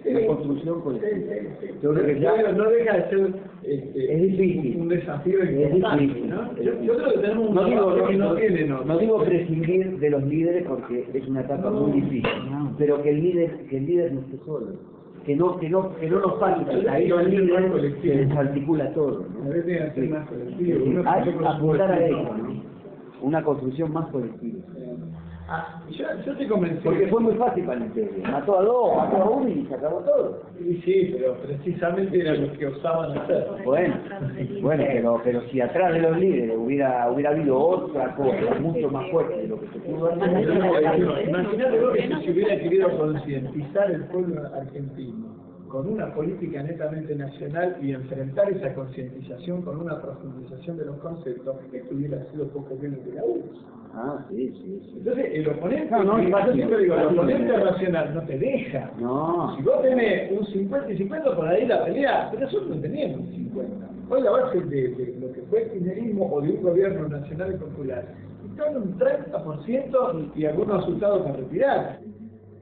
La construcción colectiva. Yo creo que ya No deja de ser es difícil. un desafío Es importante, difícil. ¿no? Yo creo que tenemos un No digo, trabajo que no tiene, no digo prescindir de los líderes porque es una etapa muy difícil, pero que el líder no esté solo. Que no nos pase, que ahí el líder se desarticula todo, ¿no? A veces tiene que ser más colectivo. Sí, Uno hay se que hace con su apuntar a colectivo. eso, ¿no? Una construcción más colectiva. Yo estoy convencido. Porque fue muy fácil para el imperio. Mató a dos, mató a uno y se acabó todo. Sí, pero precisamente era lo que osaban hacer. Bueno, pero si atrás de los líderes hubiera habido otra cosa mucho más fuerte de lo que se pudo hacer. Imagínate vos que si se hubiera querido concientizar el pueblo argentino con una política netamente nacional y enfrentar esa concientización con una profundización de los conceptos, esto hubiera sido poco menos que la URSS. Ah, sí. Entonces, el oponente, No, es fácil. yo siempre digo, el oponente racional no te deja. No. Si vos tenés un 50 y 50 por ahí la pelea, pero nosotros no teníamos un 50. Hoy la base de lo que fue el kirchnerismo o de un gobierno nacional y popular está en un 30% y algunos asustados a retirar.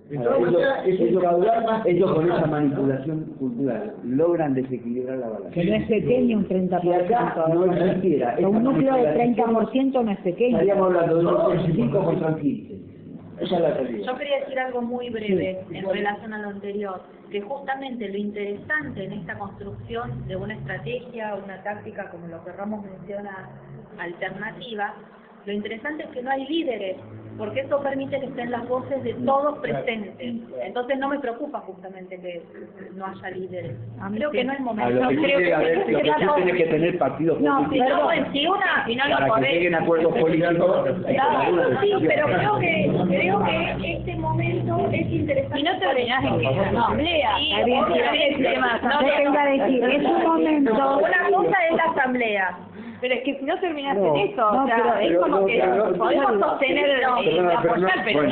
De todas maneras, es un caudal más. Ellos con esa manipulación cultural logran desequilibrar la balanza. Que no es pequeño un 30%. Si acá no existiera esa Un núcleo de manipulación, 30% no es pequeño. estaríamos hablando de unos 5 contra 15. Esa es la realidad. Yo quería decir algo muy breve en relación a lo anterior, que justamente lo interesante en esta construcción de una estrategia, una táctica, como lo que Ramos menciona, alternativa, lo interesante es que no hay líderes, porque eso permite que estén las voces de todos presentes. Entonces no me preocupa justamente que no haya líderes. Creo que no es momento. Lo que sí tiene que tener partidos políticos Si una, si no lo para que podés. lleguen a acuerdos políticos. Sí, pero creo que este momento es interesante. Y no terminás en que la asamblea. Está bien, yo te iba a decir, es un momento. Una cosa es la asamblea. Pero es que si no terminás en eso, no, o sea, es pero- como que podemos sostener apoyar, pero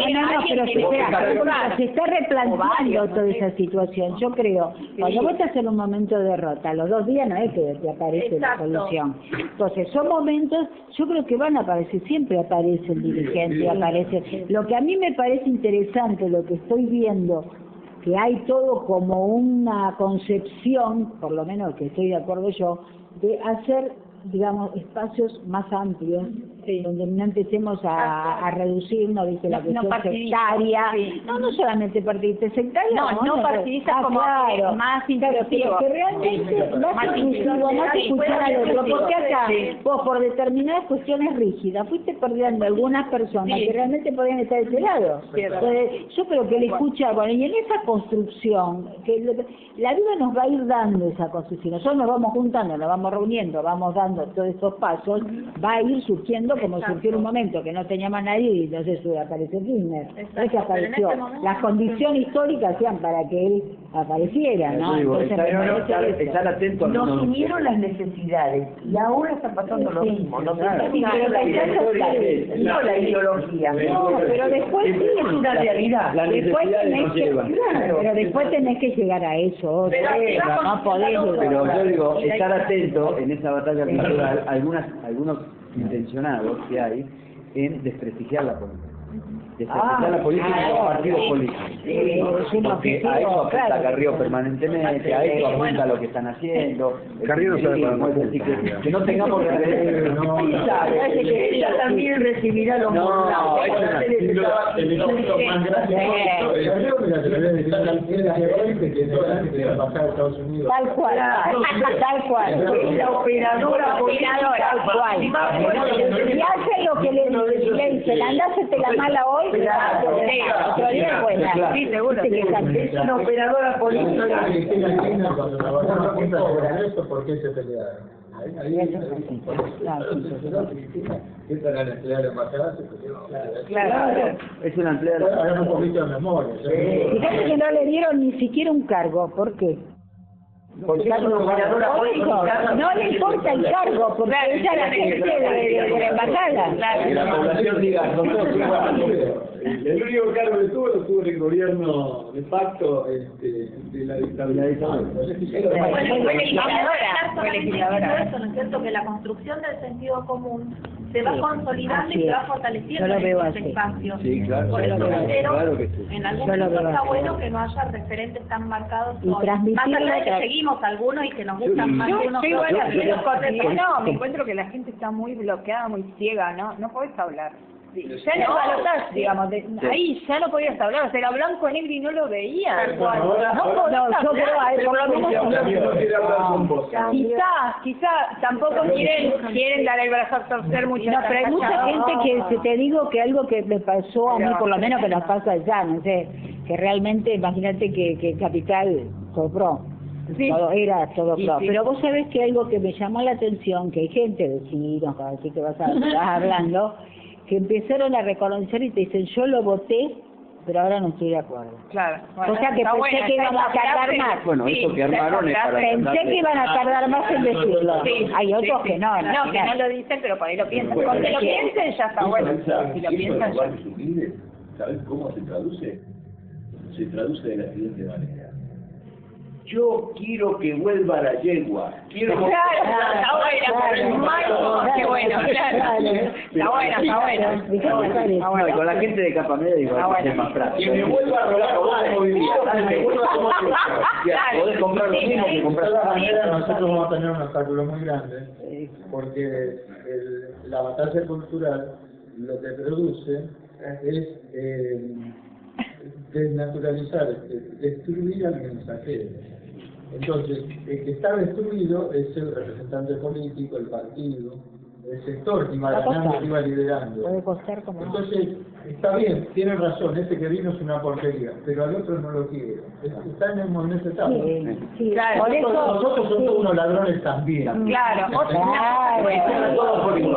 Se está replanteando toda esa situación. Yo creo, cuando vos estás en un momento de derrota, los 2 días no es que te aparece la solución. Entonces, son momentos, yo creo que van a aparecer, siempre aparece el dirigente, aparece. Lo que a mí me parece interesante, lo que estoy viendo, que hay todo como una concepción, por lo menos que estoy de acuerdo yo, de hacer, digamos, espacios más amplios, donde no empecemos a reducirnos, ¿viste? La cuestión sectaria. No solamente partidista, sectaria. No partidista como claro, más inclusivo. Que realmente más inclusivo, más escuchar al otro. Porque acá, vos por determinadas cuestiones rígidas, fuiste perdiendo algunas personas que realmente podían estar de ese lado. Entonces, yo creo que el escuchar, bueno, y en esa construcción, que la vida nos va a ir dando esa construcción. Nosotros nos vamos juntando, nos vamos reuniendo, vamos dando todos estos pasos, va a ir surgiendo como Exacto. surgió en un momento que no tenía más nadie y entonces apareció Kirchner. Exacto, No es que pero en apareció. este momento Las condiciones históricas hacían para que él apareciera, ¿no? Yo digo, Entonces, me parece eso. estar atento a Nos unieron las necesidades y ahora está pasando lo Sí, mismo. Nos claro. unieron la ideología, no la ideología. No, pero después sí, es una realidad. Las después necesidades tenés nos que, llevan. pero después tenés que llegar a eso, Pero si vas no podés con- Pero llegar. yo digo, estar atento en esa batalla cultural, algunos intencionados que hay en desprestigiar la política. Desprestigiar la política y los partidos políticos. es un Porque objetivo, a eso apunta claro. Carrió permanentemente, a eso apunta lo que están haciendo. Carrió no sabe para Es dónde decir, apunta. que no tengamos referencias. Y sabe que ella también recibirá los No, montajes es para una- hacer ese trabajo. El ejemplo más gracioso, el ejemplo de la teoría de la gente que no la quiere pasar a Estados Unidos. Tal cual, tal cual. La operadora política, Tal cual. Y hace lo que le dicen, anda, hacete la mala hoy, otro día es buena. Sí, seguro. es una operadora política. Cuando la vacuna apunta al Congreso, ¿por qué se pelearon? Esta era la empleada de embajada, se peleó. Claro. Es una empleada. Hagan un poquito de memoria. Fíjate que no le dieron ni siquiera un cargo, ¿por qué? Porque es una operadora Por eso, política. no le importa el cargo, porque ella es la gente de la embajada. Que la población diga, son todos iguales. El único cargo que tuvo lo tuvo en el gobierno de facto de la dictadura. Fue legisladora. Eso, ¿no es cierto? Que la construcción del sentido común se va Sí, consolidando así y se va es. fortaleciendo Yo lo en veo estos así. espacios. Sí, claro. Por eso Yo lo veo así. considero, Claro que sí. en algún Yo lo punto veo está así. bueno que no haya referentes tan marcados Y hoy. Más transmitirlo allá de que otra- seguimos algunos y que nos gustan más Yo unos que igual otros. así pero no, me encuentro que la gente está muy bloqueada, muy ciega, no podés hablar. Sí, ya en el No, balotaje, digamos, ahí ya no podías hablar, o sea, era blanco, negro y no lo veías. Tal cual. No, yo creo a él, por lo menos También no quiere hablar con vos. Quizá tampoco quieren dar el brazo a torcer mucho. no, pero hay mucha gente que te digo que algo que me pasó a mí, por lo menos que nos pasa allá, no sé, que realmente, imagínate que Capital sobró. Sí. Todo, era todo Sí, pro. sí. Pero vos sabés que algo que me llamó la atención, que hay gente, vecinos, así que vas hablando, que empezaron a reconocer y te dicen, yo lo voté, pero ahora no estoy de acuerdo. Claro. Bueno, O sea que está pensé buena, que está iban a esa tardar frase. más. Bueno, eso que armaron es para Pensé que iban a tardar más en decirlo. Sí, Hay otros sí, que no, No, que no lo dicen, pero por ahí lo piensan. Con que lo piensen ya está bueno. Si lo piensan ya. ¿Sabes cómo se traduce? Se traduce de la siguiente manera. Yo quiero que vuelva la yegua. Quiero Claro, está buena, pero es malo. Qué bueno, claro. Está bueno. No, y con la gente de capa media igual es más práctico. que me vuelva a robar como vivía. Que me vuelva a tomar Podés comprar lo mismo que De comprar. todas maneras, nosotros vamos a tener un obstáculo muy grande, porque la batalla cultural lo que produce es desnaturalizar, destruir al mensajero. Entonces, el que está destruido es el representante político, el partido, el sector que iba ganando, que iba liderando. Puede costar como... Entonces, está bien, tiene razón, este que vino es una porquería, pero al otro no lo quiere. Están en esa etapa. Sí, Claro, por eso... Nosotros somos unos ladrones también. Claro,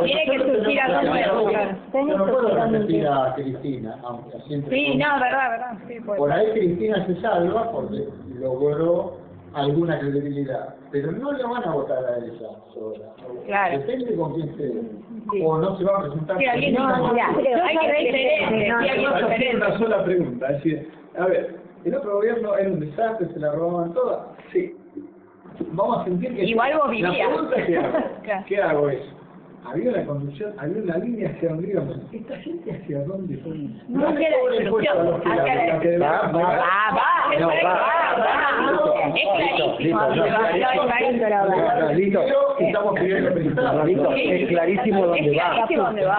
tiene que surgir algo nuevo. Claro. Yo no puedo repetir a Cristina, aunque siempre. Sí, no, verdad, sí, puede Por ser. ahí Cristina se salva porque logró alguna credibilidad, pero no le van a votar a ella sola. Claro. Depende con quién esté. Sí. O no se va a presentar. Sí, alguien con- no, mira, hay que ser diferente, sí, alguien Tiene diferente. una sola pregunta, es decir, a ver, el otro gobierno era un desastre, se la robaban todas, sí. Vamos a sentir que... Igual vos vivías. La pregunta es ¿qué hago? Claro. ¿Qué hago es? Había una conducción, había una línea hacia donde íbamos. ¿Esta gente hacia dónde fue? No hacia la destrucción, hacia la destrucción. Es clarísimo. Listo. Estamos pidiendo prestar. Listo, es clarísimo dónde va. clarísimo dónde va.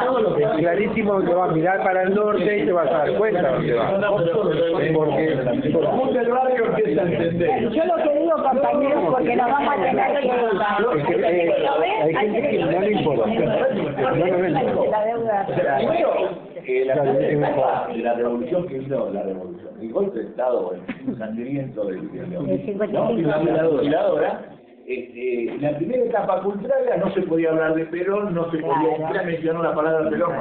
Es clarísimo dónde va. Mirar para el norte y te vas a dar cuenta dónde va. Porque Como el barrio empieza a entender. Yo lo que digo, compañeros, porque nos vamos a tener que... es que, hay gente que no le importa. No lo ven. La deuda... La revolución que vino, la revolución, el golpe de Estado, el sangriento del El 55. la violadora, la primera etapa cultural no se podía hablar de Perón, no se podía siquiera mencionar la palabra Perón.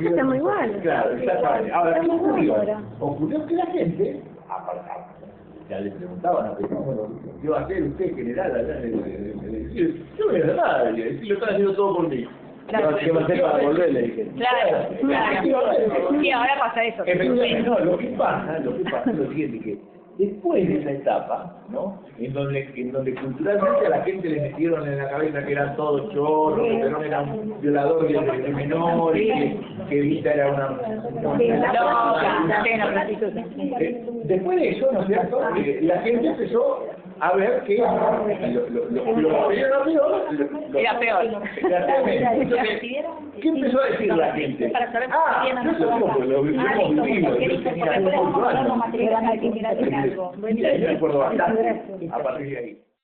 Estamos igual. Claro, exactamente. Ahora, ¿qué ocurrió? Ocurrió que la gente, ya le preguntaban a Perón, bueno, ¿qué va a hacer usted general allá en el yo no voy a hacer nada, lo están haciendo todo por mí. Claro, ¿qué va a hacer para volver? Le dije. Claro. Y ahora pasa eso. No, lo que pasa es lo siguiente, que después de esa etapa, ¿no? En donde culturalmente a la gente le metieron en la cabeza que eran todos chorros, que Perón era un violador de menores, que Evita era una después de eso, ¿no es cierto? La gente empezó a ver que lo era peor. Era peor. Entonces, ¿qué empezó a decir la gente? Lo hemos vivido. Yo tenía 8 años. Y me acuerdo bastante a partir de ahí.